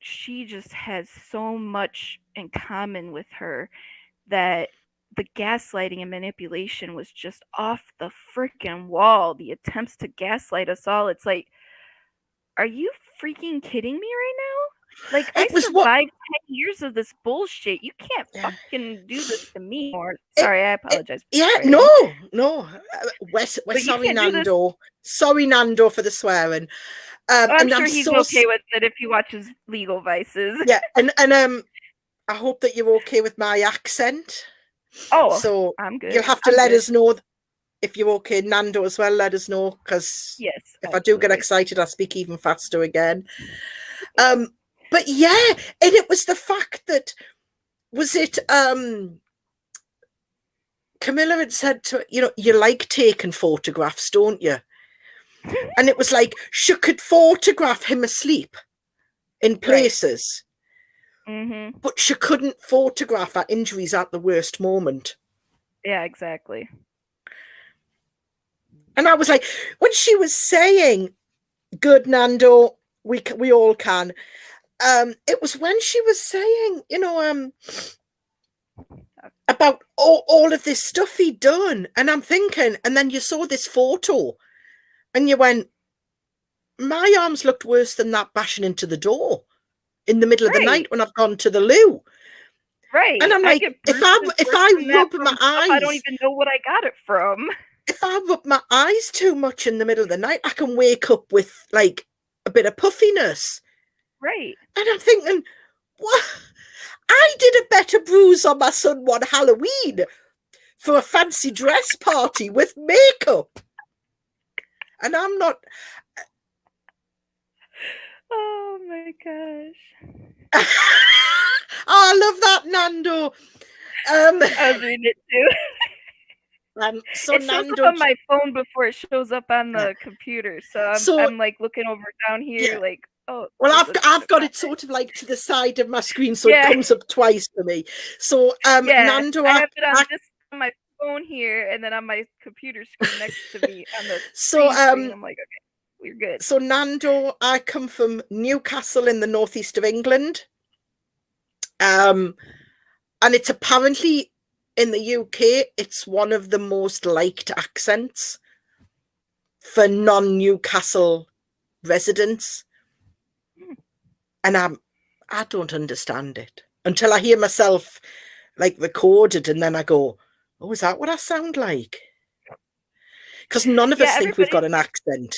she just has so much in common with her that the gaslighting and manipulation was just off the freaking wall. The attempts to gaslight us all. It's like, are you freaking kidding me right now? I survived 10 years of this bullshit. You can't fucking do this to me. Sorry, I apologize. No. We're sorry, Nando. Sorry, Nando, for the swearing. I'm sure he's okay with it if he watches Legal Vices. Yeah, and I hope that you're okay with my accent. Oh, so I'm good. You'll have to let us know if you're okay, Nando, as well. Let us know, because if I do get excited, I speak even faster again. But yeah, and it was the fact that, was it Camilla had said to, you like taking photographs, don't you? And it was like she could photograph him asleep in places, but she couldn't photograph our injuries at the worst moment. Yeah, exactly. And I was like, when she was saying, good, Nando, we all can, it was when she was saying, about all of this stuff he'd done. And I'm thinking, and then you saw this photo and you went, my arms looked worse than that bashing into the door in the middle of the night when I've gone to the loo. Right. And I'm like, if I rub my eyes, I don't even know what I got it from. If I rub my eyes too much in the middle of the night, I can wake up with a bit of puffiness. Right. And I'm thinking, what? I did a better bruise on my son one Halloween for a fancy dress party with makeup. And I'm not... Oh my gosh. I love that, Nando. I was reading it too. So it shows up on my phone before it shows up on the computer. So I'm looking over down here oh. Well, I've got it sort of to the side of my screen, so it comes up twice for me. So Nando, I have it on my phone here, and then on my computer screen next to me on the screen. I'm like, okay, we're good. So Nando, I come from Newcastle in the northeast of England, and it's apparently in the UK, it's one of the most liked accents for non-Newcastle residents. And I don't understand it until I hear myself like recorded, and then I go, oh, is that what I sound like? Because none of us think we've got an accent.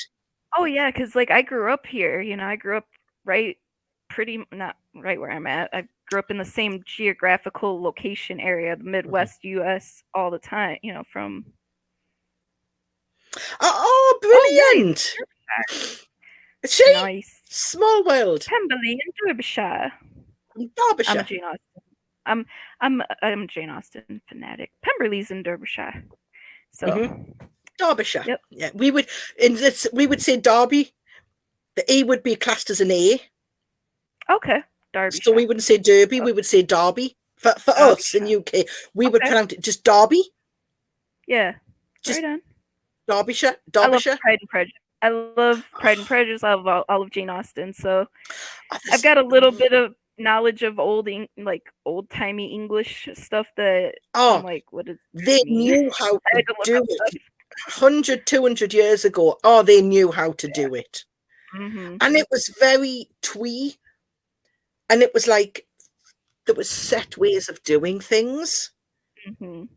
Oh yeah, because like I grew up here, I grew up not right where I'm at. I grew up in the same geographical location area, the Midwest US, all the time, from. Oh, brilliant. See? Nice. Small world. Pemberley and Derbyshire. Derbyshire. I'm Jane Austen. I'm Jane Austen fanatic. Pemberley's in Derbyshire. So Derbyshire. Yep. Yeah. We would say Derby. The E would be classed as an A. Okay. Derbyshire. So we wouldn't say Derby, we would say Derby. For us in UK, we would pronounce it just Derby. Yeah. Just right on. Derbyshire. I love Pride and Prejudice. I love Pride and Prejudice. I love all of Jane Austen. So I've got a little bit of knowledge of old-timey English stuff that I'm like, what is they knew how to do it 100, 200 years ago. Oh, they knew how to do it. And it was very twee. And it was like, there was set ways of doing things. And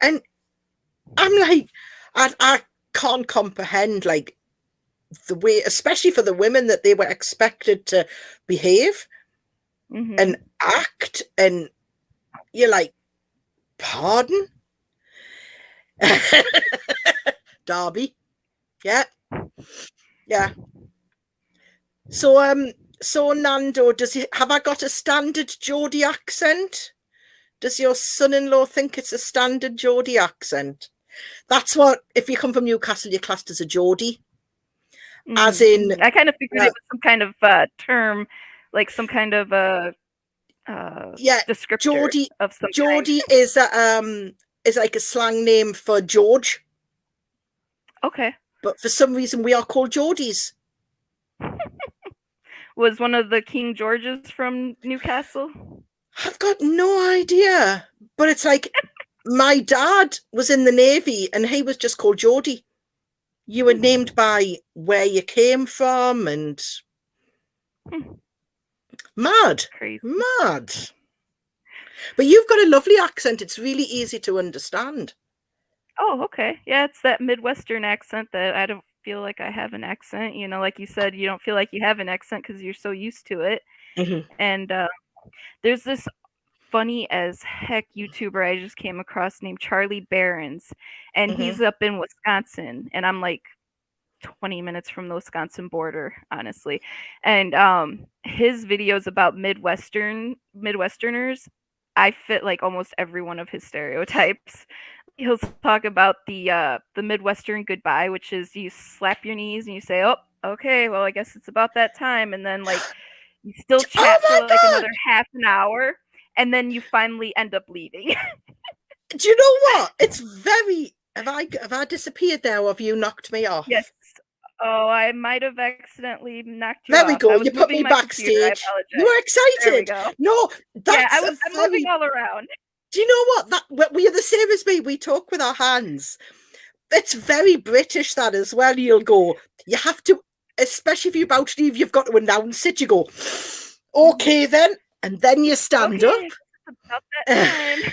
I'm like, I can't comprehend like the way, especially for the women, that they were expected to behave and act, and you're like, pardon? Derby. Yeah. So Nando, have I got a standard Geordie accent? Does your son-in-law think it's a standard Geordie accent? That's what, if you come from Newcastle, you're classed as a Geordie. As in, I kind of figured it was some kind of term, like some kind of descriptor Geordie of some Geordie kind. is like a slang name for George. Okay. But for some reason, we are called Geordies. Was one of the King Georges from Newcastle? I've got no idea. But it's like, my dad was in the Navy and he was just called Geordie. You were named by where you came from, and mad. Crazy. Mad. But you've got a lovely accent. It's really easy to understand. Oh, okay. Yeah, it's that Midwestern accent that I don't feel like I have an accent. Like you said, you don't feel like you have an accent because you're so used to it. And there's this funny as heck YouTuber I just came across named Charlie Barons, and he's up in Wisconsin, and I'm like 20 minutes from the Wisconsin border, honestly. And his videos about Midwesterners, I fit like almost every one of his stereotypes. He'll talk about the Midwestern goodbye, which is you slap your knees and you say, "Oh, okay, well, I guess it's about that time," and then like you still chat for like another half an hour, and then you finally end up leaving. Do you know what? It's very. Have I disappeared there, or have you knocked me off? Yes. Oh, I might have accidentally knocked you off. There we go. You put me backstage. You were excited. No, that's I'm moving all around. Do you know what? We are the same as me. We talk with our hands. It's very British, that as well. You'll go. You have to, especially if you're about to leave, you've got to announce it. You go, okay then, and then you stand up. About that time.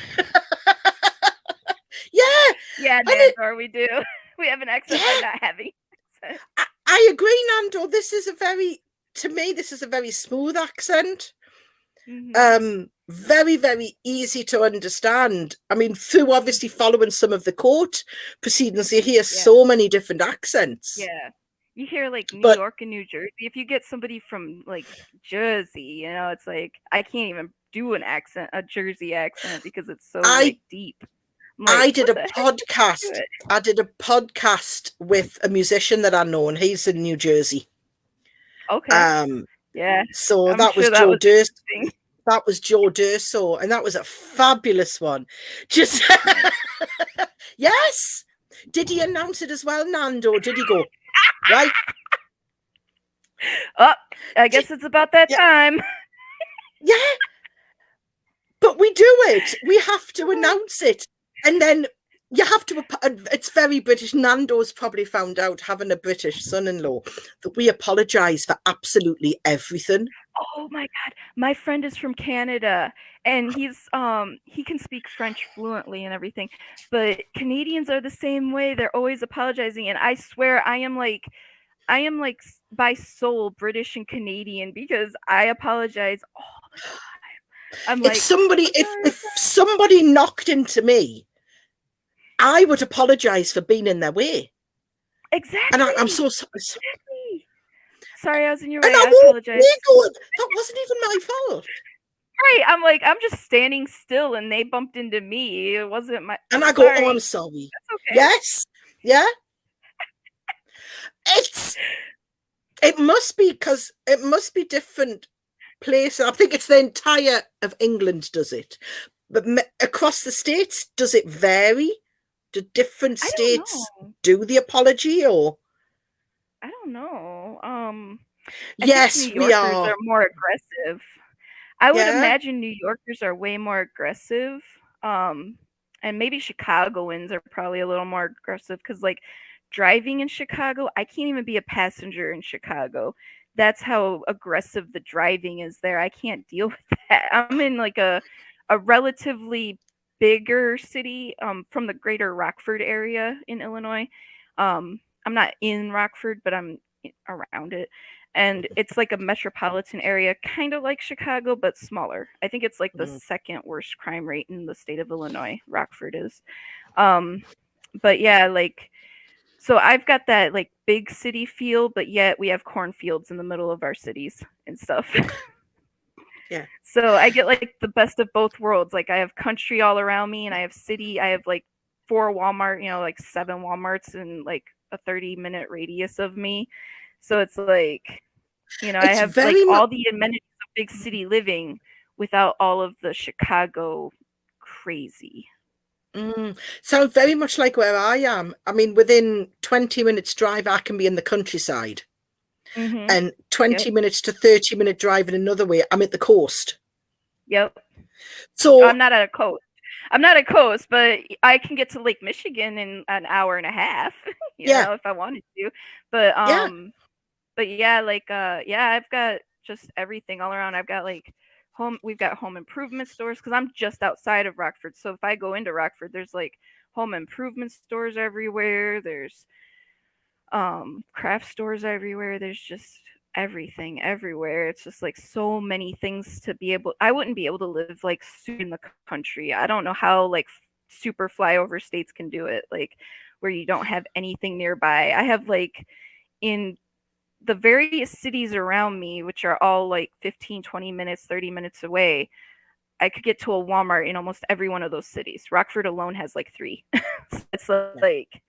Yeah, Nando, we do. We have an accent by not having. I agree, Nando. This is a very smooth accent. Very, very easy to understand. I mean, through obviously following some of the court proceedings, you hear so many different accents. Yeah. You hear like New York and New Jersey. If you get somebody from like Jersey, it's like I can't even do a Jersey accent because it's so deep. Like, I did a podcast. I did a podcast with a musician that I know, and he's in New Jersey. Okay. Yeah. So that was Joe Durso. That was Joe Durso, and that was a fabulous one. Just yes. Did he announce it as well, Nando? Did he go right? Oh, I guess it's about that time. Yeah. But we do it. We have to announce it. And then you have to, it's very British. Nando's probably found out, having a British son-in-law, that we apologise for absolutely everything. Oh my god, my friend is from Canada, and he can speak French fluently and everything, but Canadians are the same way. They're always apologizing, and I swear I am like by soul British and Canadian because I apologize all the time. I'm If like, somebody, I'm sorry, if somebody knocked into me, I would apologize for being in their way. And I'm exactly, so sorry. exactly. Sorry, I was in your And way. I I walked apologize. away going, that wasn't even my fault. Right, I'm like, I'm just standing still, and they bumped into me. It wasn't my. And I go, oh, I'm Sorry, sorry. that's okay. Yes. Yeah. It must be because it must be different places. I think it's the entire of England does it. But across the states, does it vary? Do different I don't states know. do the apology or? I don't know. I think New Yes, we Yorkers are are. more aggressive. I would Yeah. imagine New Yorkers are way more aggressive. Um, and maybe Chicagoans are probably a little more aggressive because, like, driving in Chicago, I can't even be a passenger in Chicago. That's how aggressive the driving is there. I can't deal with that. I'm in like a relatively bigger city from the greater Rockford area in Illinois. I'm not in Rockford, but I'm around it, and it's like a metropolitan area, kind of like Chicago, but smaller. I think it's like the Mm. second worst crime rate in the state of Illinois. Rockford is. Um, but yeah, like, so I've got that like big city feel, but yet we have cornfields in the middle of our cities and stuff. Yeah. So I get like the best of both worlds. Like I have country all around me, and I have city. I have like 4 Walmart, like 7 Walmarts in like a 30-minute radius of me. So it's like, I It's have like very much. all the amenities of big city living without all of the Chicago crazy. Sounds very much like where I am. I mean, within 20 minutes drive, I can be in the countryside. Mhm. And Yep. 20 minutes to 30-minute drive in another way, I'm at the coast. Yep. I'm So, not at a coast. I'm not a coast, but I can get to Lake Michigan in an hour and a half, yeah, if I wanted to. But yeah. yeah, like yeah, I've got just everything all around. I've got like we've got home improvement stores cuz I'm just outside of Rockford. So if I go into Rockford, there's like home improvement stores everywhere. There's craft stores everywhere. There's just everything everywhere. It's just like so many things to be able. I wouldn't be able to live like super in the country. I don't know how like super flyover states can do it, like where you don't have anything nearby. I have like in the various cities around me, which are all like 15, 20 minutes, 30 minutes away, I could get to a Walmart in almost every one of those cities. Rockford alone has like 3. So it's Yeah. like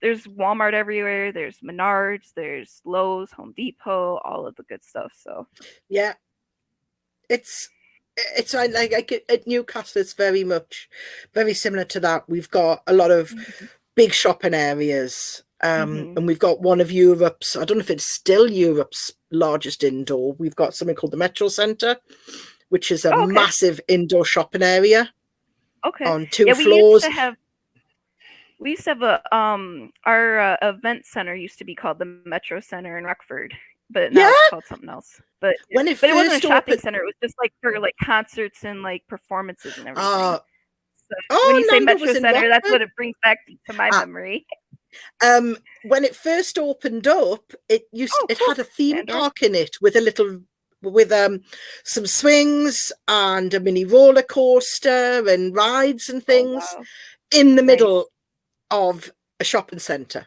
there's Walmart everywhere, there's Menards, there's Lowe's, Home Depot, all of the good stuff. So Yeah. It's like at Newcastle, it's very similar to that. We've got a lot of mm-hmm. big shopping areas. Mm-hmm. And we've got one of Europe's, I don't know if it's still Europe's largest indoor. We've got something called the Metro Centre, which is a Oh, okay. massive indoor shopping area Okay. on 2 Yeah, floors. we used to have a our event center used to be called the Metro Center in Rockford, but now Yeah, it's called something else. But when it it wasn't a first shopping opened. center. It was just like for like concerts and like performances and everything. Uh, So when you oh, say Nando Metro was in Center, that's Rockford. what it brings back to my Uh, memory. when it first opened up, Oh, it cool, had a theme Sandra. park in it with some swings and a mini roller coaster and rides and Oh things wow, in the nice. middle of a shopping centre.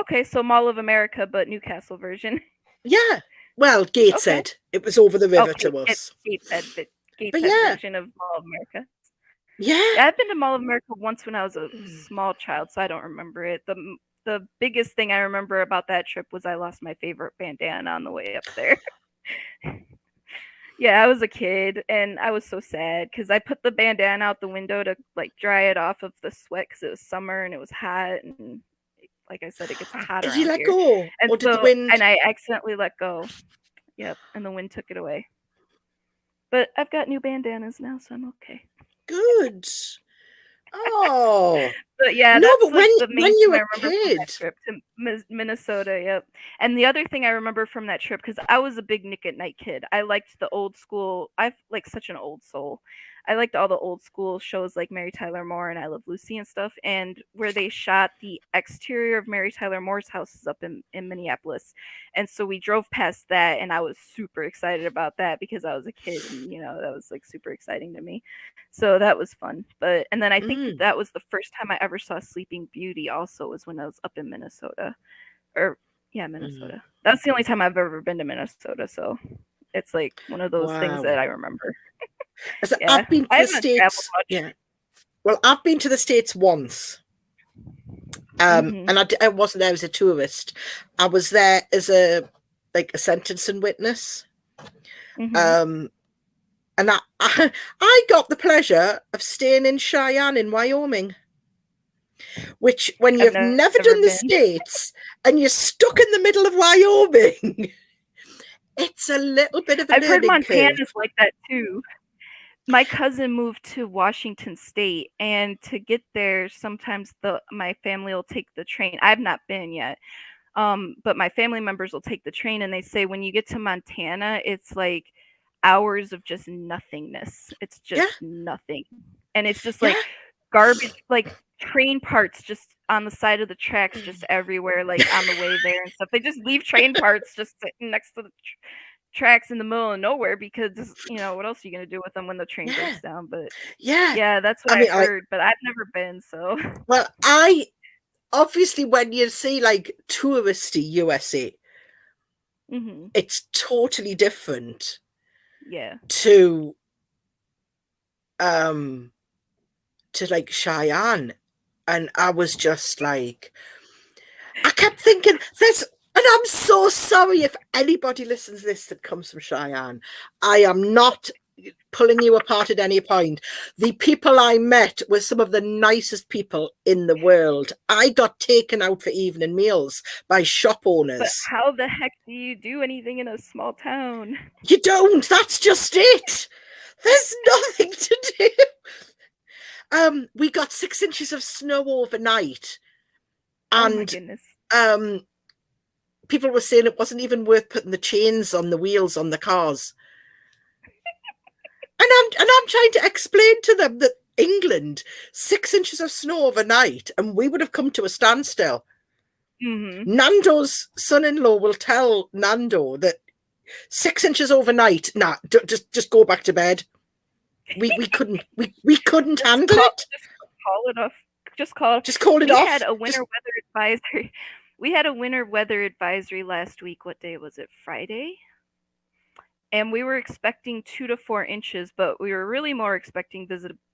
Okay, so Mall of America, but Newcastle version. Yeah, well, Okay. Gateshead. It was over the river Okay, to us. But Gateshead yeah, version of Mall of America. yeah. Yeah, I've been to Mall of America once when I was a small child, so I don't remember it. The biggest thing I remember about that trip was I lost my favorite bandana on the way up there. Yeah, I was a kid and I was so sad because I put the bandana out the window to like dry it off of the sweat because it was summer and it was hot, and like I said, it gets hot Did you around let here. go, And or did the so, and wind? I accidentally let go. Yep, and the wind took it away. But I've got new bandanas now, so I'm okay. Good. Oh. But yeah, No, that's but like the when main you thing I were a remember from that kid. trip to Minnesota. Yep. And the other thing I remember from that trip, because I was a big Nick at Night kid, I liked the old school. I'm like such an old soul. I liked all the old school shows like Mary Tyler Moore and I Love Lucy and stuff. And where they shot the exterior of Mary Tyler Moore's house is up in Minneapolis. And so we drove past that, and I was super excited about that because I was a kid, and that was like super exciting to me. So that was fun. And then I think that was the first time I ever saw Sleeping Beauty. Also, was when I was up in Minnesota, or yeah, Minnesota. That's the only time I've ever been to Minnesota. So it's like one of those things that I remember. So Yeah, I've been to I the haven't traveled States. much. Yeah. Well, I've been to the States once. And I wasn't there as a tourist. I was there as a sentencing witness. And I got the pleasure of staying in Cheyenne in Wyoming, which when you've never done the States and you're stuck in the middle of Wyoming, it's a little bit of a I've heard learning curve. Montana's like that too. My cousin moved to Washington State, and to get there, sometimes my family will take the train. I've not been yet, but my family members will take the train, and they say when you get to Montana, it's like hours of just nothingness. It's just nothing, and it's just like garbage, like train parts just on the side of the tracks, just everywhere, like on the way there and stuff. They just leave train parts just sitting next to the tracks in the middle of nowhere because what else are you gonna do with them when the train breaks down? But yeah, that's what I've heard, but I've never been. So well, obviously when you see like touristy USA, it's totally different. Yeah. To like Cheyenne, and I was just like, I kept thinking and I'm so sorry if anybody listens to this that comes from Cheyenne. I am not pulling you apart at any point. The people I met were some of the nicest people in the world. I got taken out for evening meals by shop owners. But how the heck do you do anything in a small town? You don't. That's just it. There's nothing to do. We got 6 inches of snow overnight. And oh my goodness. People were saying it wasn't even worth putting the chains on the wheels on the cars. and I'm trying to explain to them that England, 6 inches of snow overnight, and we would have come to a standstill. Nando's son-in-law will tell Nando that 6 inches overnight, nah, just go back to bed. We couldn't handle it. Just call it off. Just call it off. We had a winter weather advisory. We had a winter weather advisory last week. What day was it? Friday? And we were expecting 2 to 4 inches, but we were really more expecting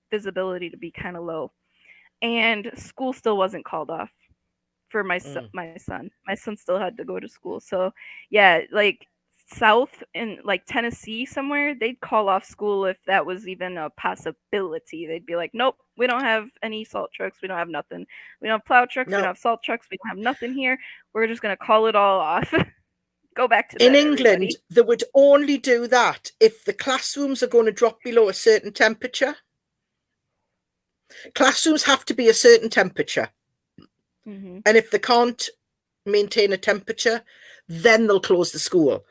visibility to be kind of low. And school still wasn't called off for my son. My son still had to go to school. So yeah, like south in like Tennessee somewhere, they'd call off school if that was even a possibility. They'd be like, nope, we don't have any salt trucks, we don't have nothing, we don't have plow trucks, we don't have salt trucks, we don't have nothing here, we're just going to call it all off. Go back to bed, in England, everybody. They would only do that if the classrooms are going to drop below a certain temperature. Classrooms have to be a certain temperature, and if they can't maintain a temperature, then they'll close the school.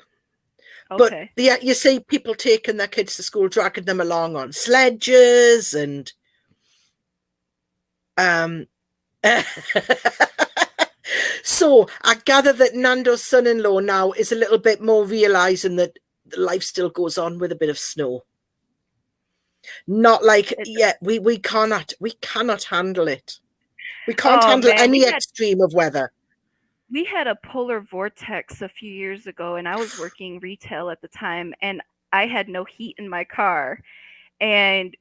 Okay. But you see people taking their kids to school, dragging them along on sledges, and so I gather that Nando's son-in-law now is a little bit more realizing that life still goes on with a bit of snow. Not like we cannot handle it. We can't handle any extreme of weather. We had a polar vortex a few years ago, and I was working retail at the time, and I had no heat in my car, and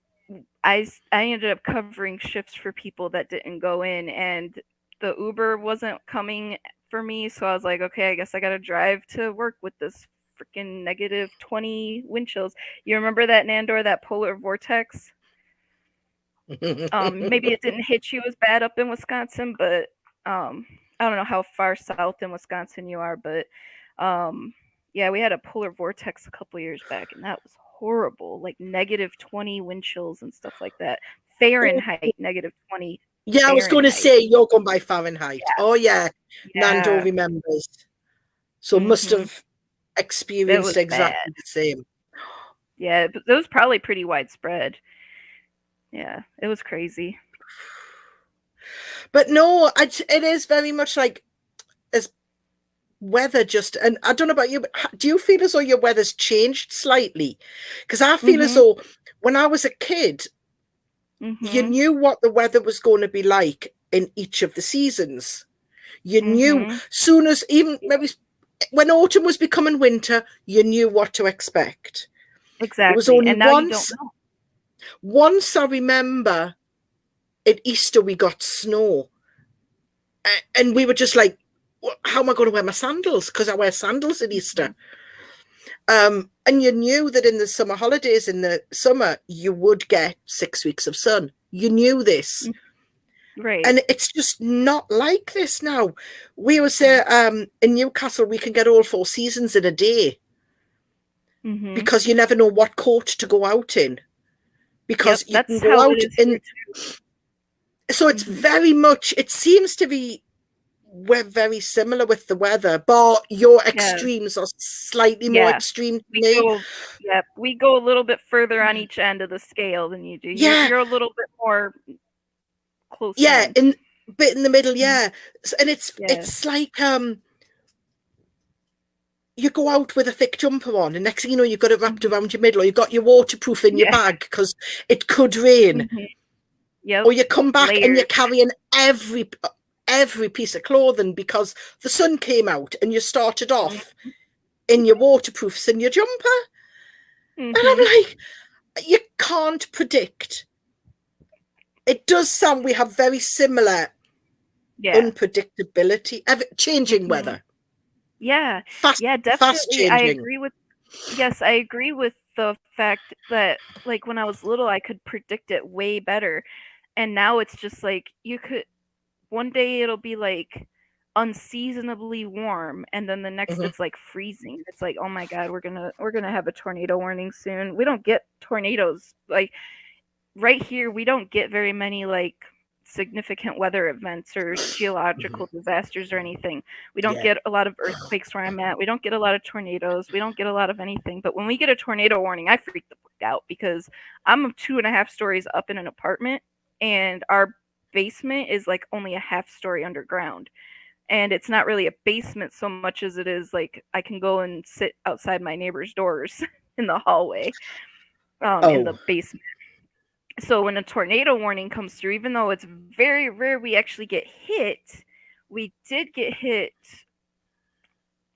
I ended up covering shifts for people that didn't go in, and the Uber wasn't coming for me, so I was like, okay, I guess I gotta drive to work with this freaking -20 wind chills. You remember that, Nandor, that polar vortex? Maybe it didn't hit you as bad up in Wisconsin, but I don't know how far south in Wisconsin you are, but yeah, we had a polar vortex a couple years back, and that was horrible, like -20 wind chills and stuff like that. Fahrenheit, -20 Yeah, I was going to Fahrenheit. say you're going by Fahrenheit. Yeah. Oh yeah, Nando Yeah. remembers. So must have It experienced was bad. exactly the same. Yeah, but it was probably pretty widespread. Yeah, it was crazy. But no, it is very much like as weather just, and I don't know about you, but do you feel as though your weather's changed slightly? Because I feel as though when I was a kid, you knew what the weather was going to be like in each of the seasons. You knew soon as, even maybe when autumn was becoming winter, you knew what to expect. Exactly. It was only and now you don't know. Once I remember at Easter we got snow, and we were just like, how am I going to wear my sandals? Because I wear sandals at Easter. And you knew that in the summer holidays in the summer, you would get 6 weeks of sun. You knew this. Right. And it's just not like this now. We always say in Newcastle, we can get all 4 seasons in a day. Because you never know what coat to go out in. Because you can go out in. So it's very much, it seems to be, we're very similar with the weather, but your extremes are slightly more extreme to me. We go a little bit further on each end of the scale than you do. You're a little bit more close. Yeah, bit in the middle, yeah. And it's like you go out with a thick jumper on, and next thing you know, you've got it wrapped around your middle, or you've got your waterproof in your bag because it could rain. Or you come back and you're carrying every piece of clothing because the sun came out and you started off in your waterproofs and your jumper. And I'm like, you can't predict. It does sound we have very similar unpredictability, changing weather. Yeah. Definitely. Fast changing. I agree with the fact that, like, when I was little, I could predict it way better. And now it's just like, one day it'll be like unseasonably warm, and then the next it's like freezing. It's like, oh my God, we're gonna have a tornado warning soon. We don't get tornadoes. Like, right here, we don't get very many, like, significant weather events or geological disasters or anything. We don't get a lot of earthquakes where I'm at. We don't get a lot of tornadoes. We don't get a lot of anything. But when we get a tornado warning, I freak the fuck out because I'm 2.5 stories up in an apartment, and our basement is like only a half story underground. And it's not really a basement so much as it is like I can go and sit outside my neighbor's doors in the hallway, in the basement. So when a tornado warning comes through, even though it's very rare we actually get hit, we did get hit.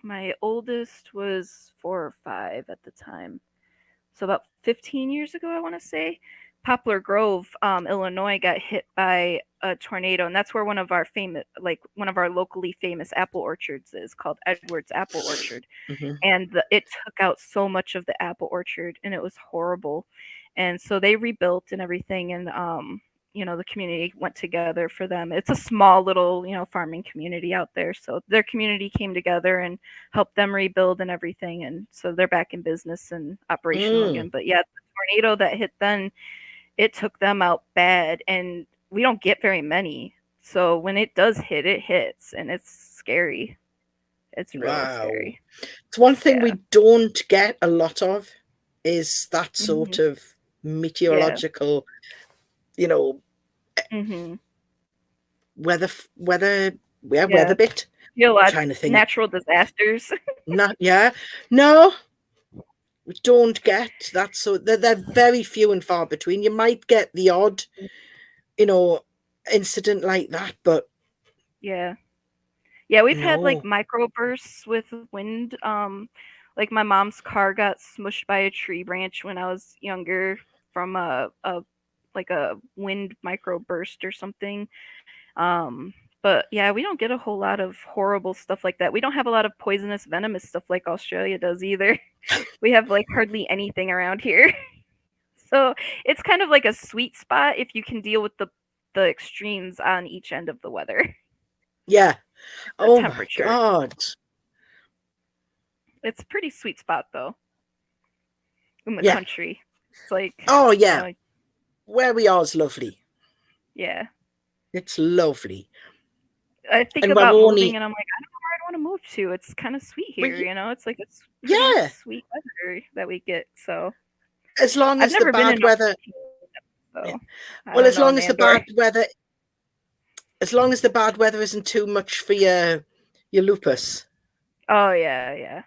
My oldest was 4 or 5 at the time. So about 15 years ago, I want to say, Poplar Grove, Illinois got hit by a tornado. And that's where one of our locally famous apple orchards is, called Edwards Apple Orchard. And it took out so much of the apple orchard, and it was horrible. And so they rebuilt and everything, and the community went together for them. It's a small little, farming community out there. So their community came together and helped them rebuild and everything. And so they're back in business and operational again. But yeah, the tornado that hit then, it took them out bad. And we don't get very many. So when it does hit, it hits, and it's scary. It's really scary. It's one thing we don't get a lot of is that sort of meteorological, weather bit. Trying to think. Natural disasters. No, we don't get that. So they're very few and far between. You might get the odd, incident like that, but we've had like microbursts with wind. Like my mom's car got smushed by a tree branch when I was younger from a wind microburst or something. But yeah, we don't get a whole lot of horrible stuff like that. We don't have a lot of poisonous, venomous stuff like Australia does either. We have like hardly anything around here. So it's kind of like a sweet spot if you can deal with the extremes on each end of the weather. Yeah. Oh my God. It's a pretty sweet spot though. in the Yeah. country. It's like, Oh, yeah. Where we are is lovely. Yeah. It's lovely. I think And about we're moving, only... and I'm like, I don't know where I'd want to move to. It's kind of sweet here, we, you know? It's like it's pretty yeah. sweet weather that we get. So As long I've as the never been bad in weather... so Yeah. I Well, don't as know, long as the bad Nandor. weather... As long as the bad weather isn't too much for your lupus. Oh, yeah, yeah.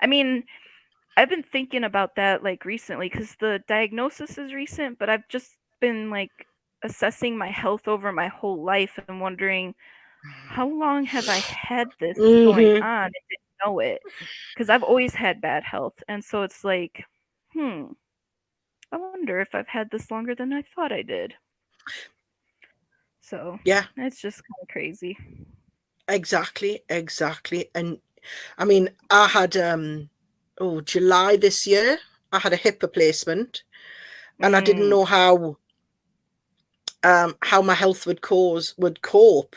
I mean, I've been thinking about that, like, recently, because the diagnosis is recent, but I've just been, like, assessing my health over my whole life and wondering, how long have I had this going Mm-hmm. on and didn't know it? Because I've always had bad health, and so it's like, I wonder if I've had this longer than I thought I did. So, Yeah. it's just kind of crazy. Exactly. And I mean, I had July this year, I had a hip replacement, and I didn't know how my health would cope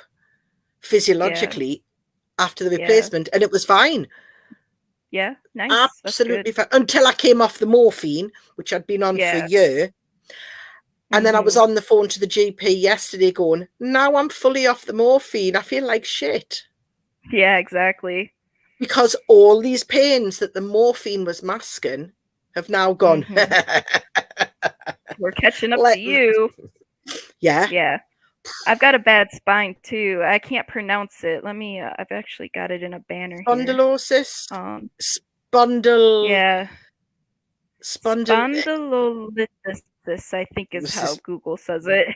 physiologically after the replacement, and it was fine. Yeah, nice. Absolutely fine until I came off the morphine, which I'd been on for a year. And then I was on the phone to the GP yesterday going, now I'm fully off the morphine. I feel like shit. Yeah, exactly. Because all these pains that the morphine was masking have now gone. We're catching up to you. Yeah. Yeah. I've got a bad spine too. I can't pronounce it. Let me I've actually got it in a banner Spondylosis. here. Yeah. Spondylolisthesis, I think is how Google says it.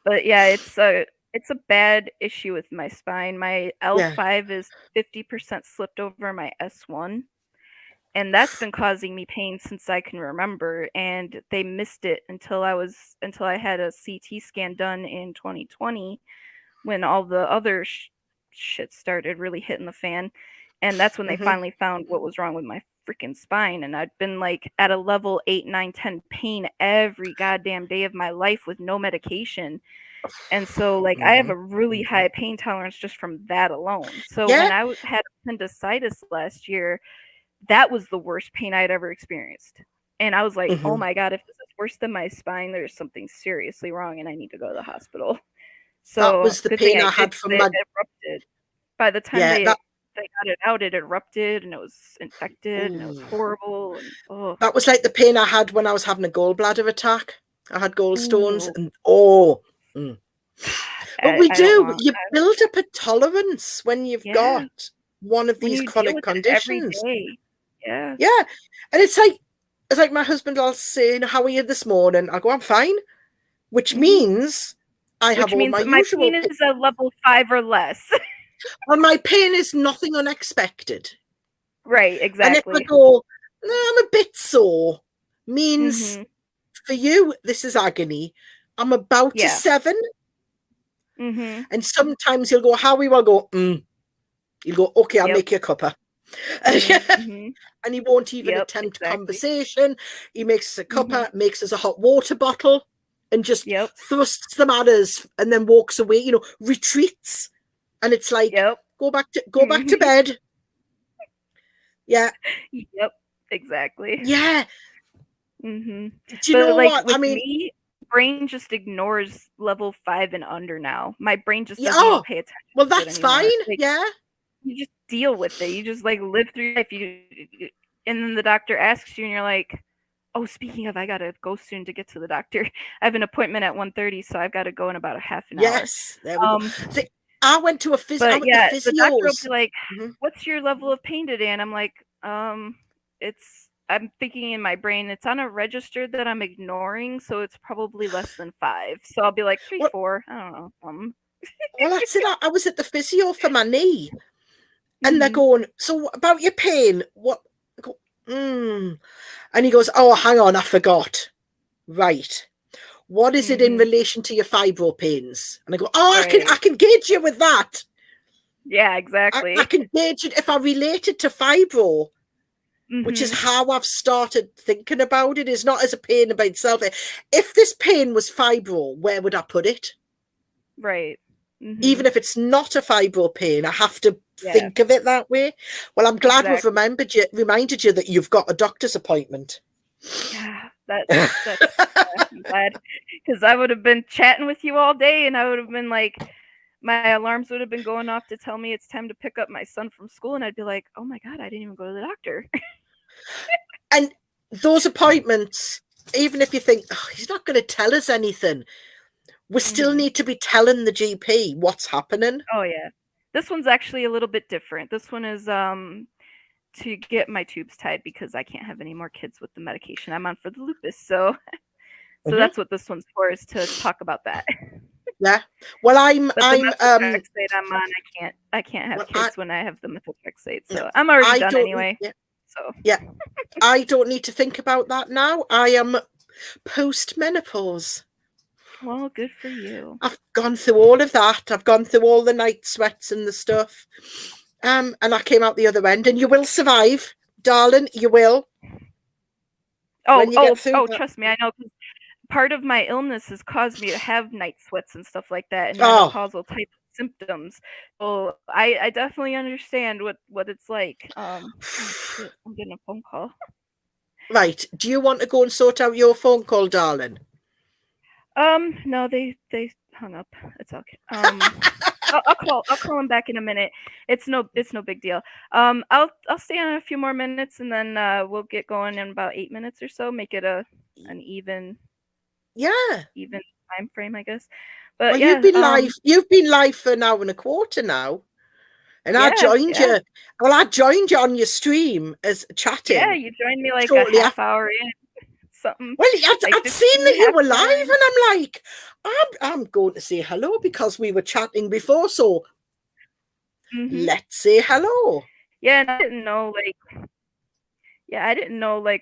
But yeah, it's a bad issue with my spine. My L5 is 50% slipped over my S1. And that's been causing me pain since I can remember, and they missed it until I had a CT scan done in 2020 when all the other shit started really hitting the fan, and that's when they finally found what was wrong with my freaking spine. And I'd been like at a level 8, 9, 10 pain every goddamn day of my life with no medication. And so, like, I have a really high pain tolerance just from that alone. So when I had appendicitis last year, that was the worst pain I'd ever experienced. And I was like, oh my God, if this is worse than my spine, there's something seriously wrong and I need to go to the hospital. So that was the pain I had from my... It erupted. By the time they got it out, it erupted and it was infected and it was horrible. And, that was like the pain I had when I was having a gallbladder attack. I had gallstones and But you build up a tolerance when you've got one of these chronic conditions. Every day. Yeah. Yeah. And it's like my husband will say, how are you this morning? I go, I'm fine. Which means I have all my usual... pain is a level 5 or less. Well, my pain is nothing unexpected. Right, exactly. And if I go, no, I'm a bit sore, means for you, this is agony. I'm about to 7. And sometimes you'll go, how we will go, You'll go, okay, I'll make you a cuppa. And he won't even attempt conversation. He makes us a cuppa, makes us a hot water bottle, and just thrusts them at us and then walks away, retreats. And it's like, go back to bed. Yeah. Yep, exactly. Yeah. Do you know like, what? I mean, me, brain just ignores level 5 and under now. My brain just doesn't even pay attention. Well, that's fine. Like, yeah. You just deal with it. You just like live through life. And then the doctor asks you, and you're like, "Oh, speaking of, I gotta go soon to get to the doctor. I have an appointment at 1:30, so I've got to go in about a half an hour." Yes, there we go. So I went to a physio. But yeah, the doctor will be like, "What's your level of pain today?" And I'm like, I'm thinking in my brain, it's on a register that I'm ignoring, so it's probably less than 5. So I'll be like 3, 4. I don't know. Well, that's it. I was at the physio for my knee, and they're going, "So about your pain, what?" I go, And he goes, "Oh, hang on, I forgot. Right. What is it in relation to your fibro pains?" And I go, "Oh, I can gauge you with that." Yeah, exactly. I can gauge it if I relate it to fibro. Which is how I've started thinking about it, is not as a pain by itself. If this pain was fibro, where would I put it? Right. Even if it's not a fibro pain, I have to think of it that way. Well, I'm glad we've reminded you that you've got a doctor's appointment. Yeah, that's I'm glad, because I would have been chatting with you all day, and I would have been like, my alarms would have been going off to tell me it's time to pick up my son from school, and I'd be like, oh my God, I didn't even go to the doctor. And those appointments, even if you think, oh, he's not going to tell us anything, we still need to be telling the GP what's happening. Oh yeah. This one's actually a little bit different. This one is to get my tubes tied because I can't have any more kids with the medication I'm on for the lupus. So that's what this one's for, is to talk about that. Yeah. Well, I'm methotrexate I'm on. I can't have kids when I have the methotrexate. So I'm already done anyway. So yeah. I don't need to think about that now. I am post-menopause. Well, good for you. I've gone through all of that. I've gone through all the night sweats and the stuff. And I came out the other end, and you will survive, darling. You will. Trust me, I know. Part of my illness has caused me to have night sweats and stuff like that, and menopausal type of symptoms. So I definitely understand what it's like. I'm getting a phone call. Right. Do you want to go and sort out your phone call, darling? No, they hung up. It's okay. I'll call him back in a minute. It's no big deal. I'll stay on a few more minutes, and then we'll get going in about 8 minutes or so. Make it an even time frame, I guess. But well, you've been live for an hour and a quarter now, and I joined you. Well, I joined you on your stream as chatting. Yeah, you joined me like a half hour in. Something. Well, I'd seen that you were live, and I'm like, I'm going to say hello because we were chatting before, so let's say hello. Yeah, and I didn't know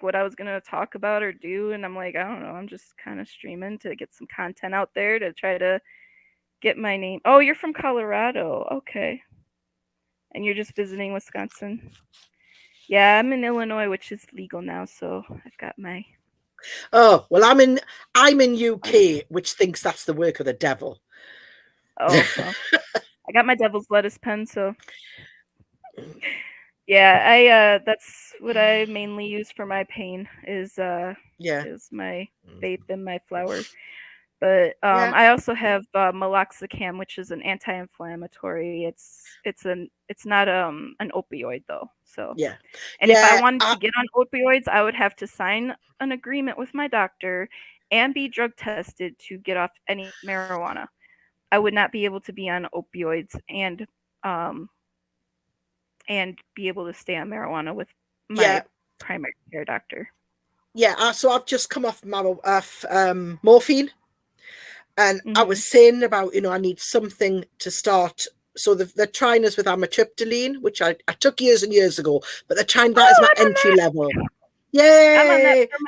what I was gonna talk about or do, and I'm like, I don't know, I'm just kind of streaming to get some content out there to try to get my name. Oh, you're from Colorado, okay, and you're just visiting Wisconsin. Yeah, I'm in Illinois, which is legal now, so I've got my. Oh, well, I'm in UK, which thinks that's the work of the devil. Oh, well, I got my devil's lettuce pen, so yeah, that's what I mainly use for my pain is my vape and my flower. But I also have meloxicam, which is an anti-inflammatory. It's not an opioid though. So and if I wanted to get on opioids, I would have to sign an agreement with my doctor and be drug tested to get off any marijuana. I would not be able to be on opioids and be able to stay on marijuana with my primary care doctor. Yeah, so I've just come off morphine. And I was saying about, I need something to start. So they're trying us with amitriptyline, which I took years and years ago, but they're trying that as my entry level. Yay! I'm on that for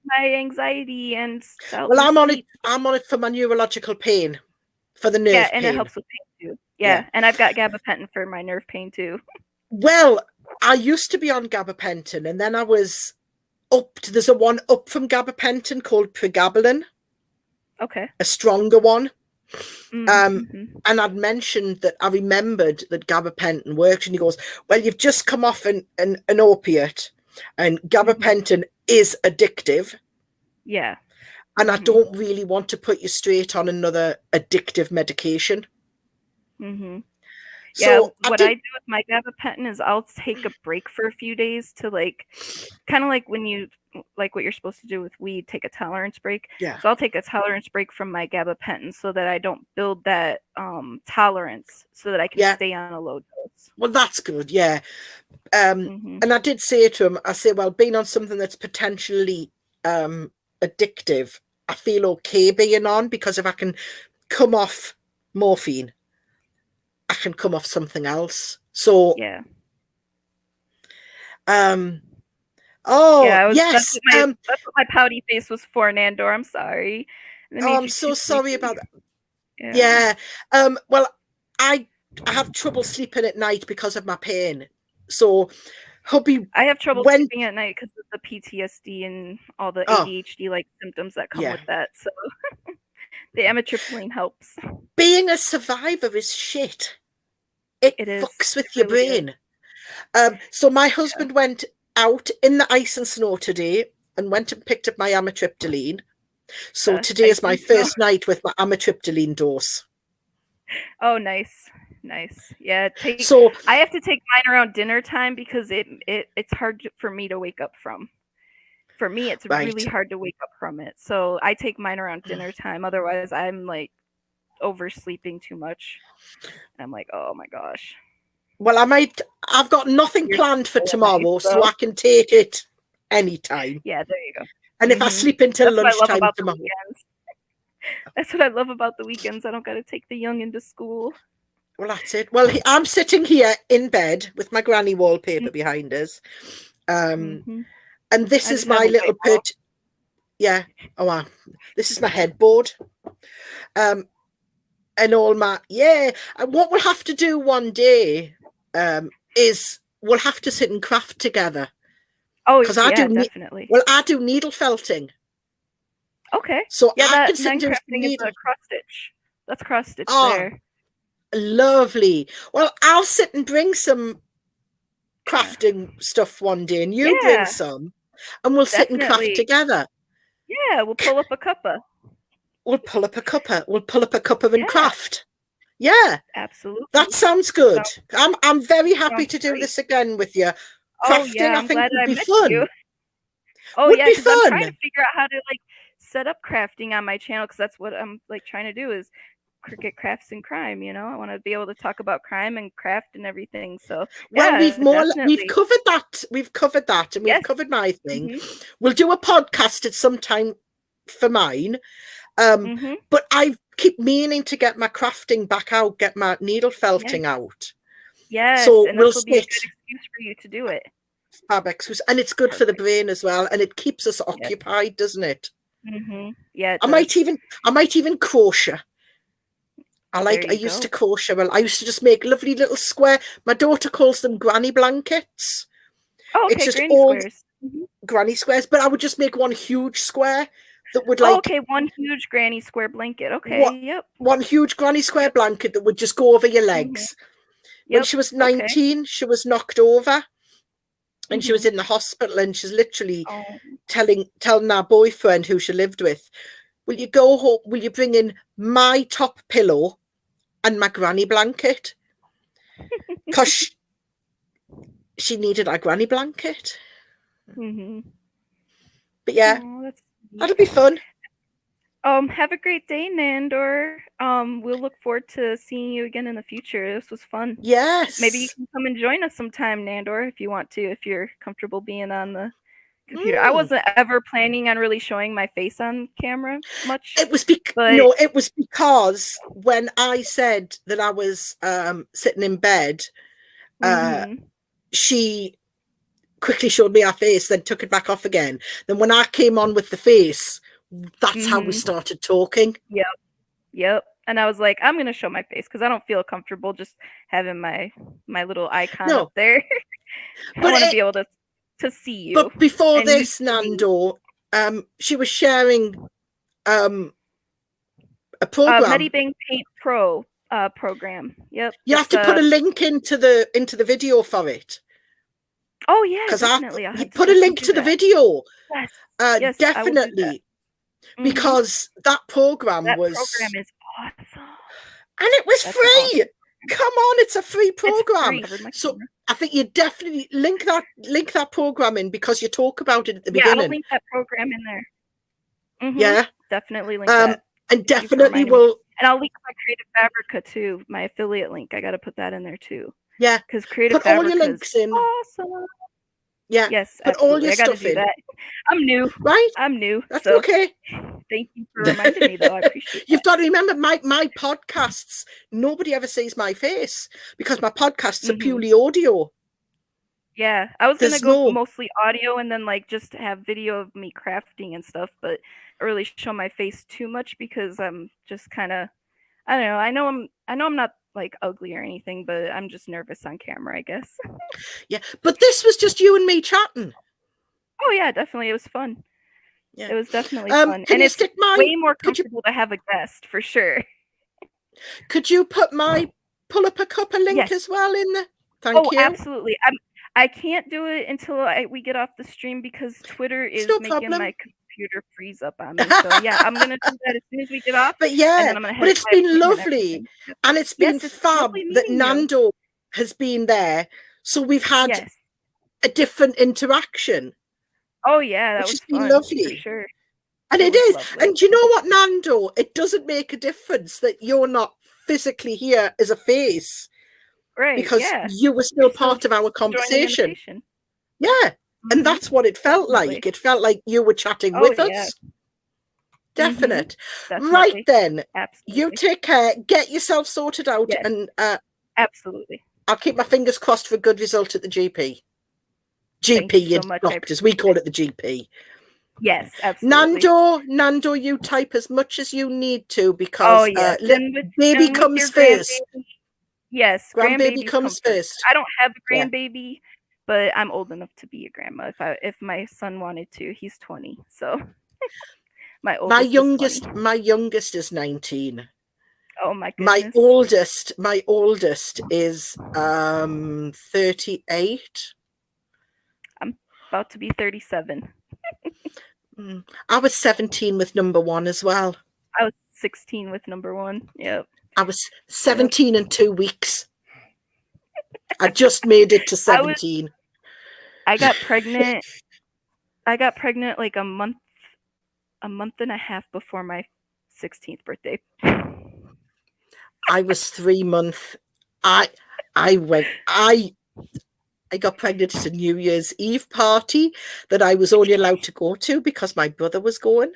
my anxiety and stuff. Well, I'm on it for my neurological pain, for the nerve pain. Yeah, and it helps with pain too. Yeah, and I've got gabapentin for my nerve pain too. Well, I used to be on gabapentin, and then I was there's a one up from gabapentin called pregabalin. Okay. A stronger one. And I'd mentioned that I remembered that gabapentin works, and he goes, well, you've just come off an opiate, and gabapentin is addictive. Yeah. And I don't really want to put you straight on another addictive medication. So what I do with my gabapentin is I'll take a break for a few days to kind of like when you like what you're supposed to do with weed, take a tolerance break. Yeah. So I'll take a tolerance break from my gabapentin so that I don't build that tolerance, so that I can stay on a low dose. Well, that's good. Yeah. And I did say to him, I say, well, being on something that's potentially addictive, I feel okay being on, because if I can come off morphine, I can come off something else. So yeah. Yes. That's what my pouty face was for, Nandor. I'm sorry. I'm so sorry about that. Yeah. Well, I have trouble sleeping at night because of my pain. So, hubby, I have trouble sleeping at night because of the PTSD and all the ADHD like symptoms that come with that. So The amitriptyline helps. Being a survivor is shit. It fucks with your brain. So my husband went out in the ice and snow today and went and picked up my amitriptyline. So today is my first night with my amitriptyline dose. Oh, nice. Yeah, so I have to take mine around dinner time because it's hard for me to wake up from. For me, it's really hard to wake up from it. So I take mine around dinner time. Otherwise, I'm like oversleeping too much. And I'm like, oh my gosh. Well, I've got nothing planned for tomorrow, so I can take it anytime. Yeah, there you go. And if I sleep until lunchtime tomorrow. That's what I love about the weekends. I don't got to take the young into school. Well, that's it. Well, I'm sitting here in bed with my granny wallpaper behind us. And this is my little yeah. Oh, wow. This is my headboard. And all my, And what we'll have to do one day is we'll have to sit and craft together. Oh, because definitely. I do needle felting. Okay. So I can sit and do needle. Cross stitch. That's cross stitch there. Lovely. Well, I'll sit and bring some crafting stuff one day, and you bring some, and we'll sit and craft together. Yeah, we'll pull up a cuppa. We'll pull up a cuppa and craft. Yeah, absolutely. That sounds good. I'm very happy to do this again with you. Crafting, I think would be fun. You. Oh yeah, because I'm trying to figure out how to set up crafting on my channel because that's what I'm trying to do is Cricket Crafts and Crime. I want to be able to talk about crime and craft and everything. So we've covered that. We've covered that, and we've covered my thing. We'll do a podcast at some time for mine. But I keep meaning to get my crafting back out, get my needle felting out. Yes, so and this will be a good excuse for you to do it. And it's good for the brain as well, and it keeps us occupied, doesn't it? Yeah, I might even crochet. I used to crochet. Well, I used to just make lovely little square. My daughter calls them granny blankets. Oh, okay, it's just granny squares. Granny squares, but I would just make one huge square that would one huge granny square blanket. Okay, one huge granny square blanket that would just go over your legs. When she was 19, she was knocked over. And she was in the hospital, and she's literally telling our boyfriend who she lived with, will you go home? Will you bring in my top pillow and my granny blanket? Because she needed a granny blanket. But yeah, that'll be fun. Have a great day, Nandor. We'll look forward to seeing you again in the future. This was fun. Yes. Maybe you can come and join us sometime, Nandor, if you want to, if you're comfortable being on the computer. I wasn't ever planning on really showing my face on camera much. It was because when I said that I was sitting in bed, she quickly showed me her face, then took it back off again. Then when I came on with the face, that's how we started talking. Yep. And I was like, I'm gonna show my face because I don't feel comfortable just having my little icon up there. I want to be able to see you. But before this, Nando, she was sharing a program. Medibang Paint Pro program. Yep. You have to put a link into the video for it. Oh yeah, definitely. You put a link to the video. Yes, definitely. Because that program is awesome. And it was free. Awesome. Come on, it's a free program. So I think you definitely link that program in because you talk about it at the beginning. I'll link that program in there. Yeah. Definitely link that. And definitely will. And I'll link my Creative Fabrica too, my affiliate link. I got to put that in there too. Yeah. Because Creative Fabrica all your links in. Awesome. Yeah. Yes. Put all your stuff in. That. I'm new. Right. I'm new. That's okay. Thank you for reminding me, though. I appreciate it. You've got to remember my podcasts. Nobody ever sees my face because my podcasts are purely audio. Yeah, I was going to go mostly audio and then just have video of me crafting and stuff, but I really show my face too much because I'm just kind of, I don't know. I know I'm not ugly or anything, but I'm just nervous on camera, I guess. Yeah, but this was just you and me chatting. Oh yeah, definitely. It was fun. Yeah. It was definitely fun. Can And you it's stick my? way more comfortable to have a guest, for sure. Could you put my Pull Up a Cuppa link Yes. as well in there? Thank you. Absolutely. I can't do it until we get off the stream because Twitter is making my computer freeze up on me. So yeah, I'm gonna do that as soon as we get off. But yeah, and then I'm gonna but it's been lovely, and it's been Yes, it's fab lovely that meeting you. Nando has been there, so we've had a different interaction. Oh yeah, that which was has been fun, lovely. for sure. And it is. Lovely. And you know what, Nando? It doesn't make a difference that you're not physically here as a face. Right. Because you were still part of our conversation. Yeah. And that's what it felt like. It felt like you were chatting with us. Definite. Right then. Absolutely. You take care. Get yourself sorted out. And absolutely. I'll keep my fingers crossed for a good result at the GP. GP, doctors. We call it the GP. Yes, absolutely. Nando, you type as much as you need to because baby comes first. Yes, grandbaby comes first. I don't have a grandbaby, but I'm old enough to be a grandma if my son wanted to. He's 20, so my youngest is 19. Oh my goodness. My oldest is 38. I'm about to be 37. I was 17 with number one as well. I was 16 with number one. Yep. I was 17 in 2 weeks. I just made it to 17. I got pregnant. Like a month and a half before my 16th birthday. I was 3 months. I got pregnant at a New Year's Eve party that I was only allowed to go to because my brother was going.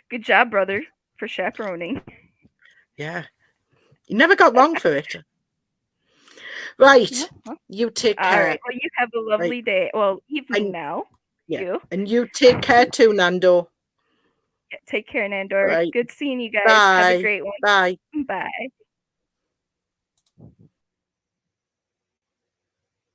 Good job, brother, for chaperoning. Yeah. You never got wrong for it. Right. You take care. All right. Well, you have a lovely day. Well, evening now. Yeah. And you take care too, Nando. Take care, Nando. Right. Good seeing you guys. Bye. Have a great one. Bye. Bye.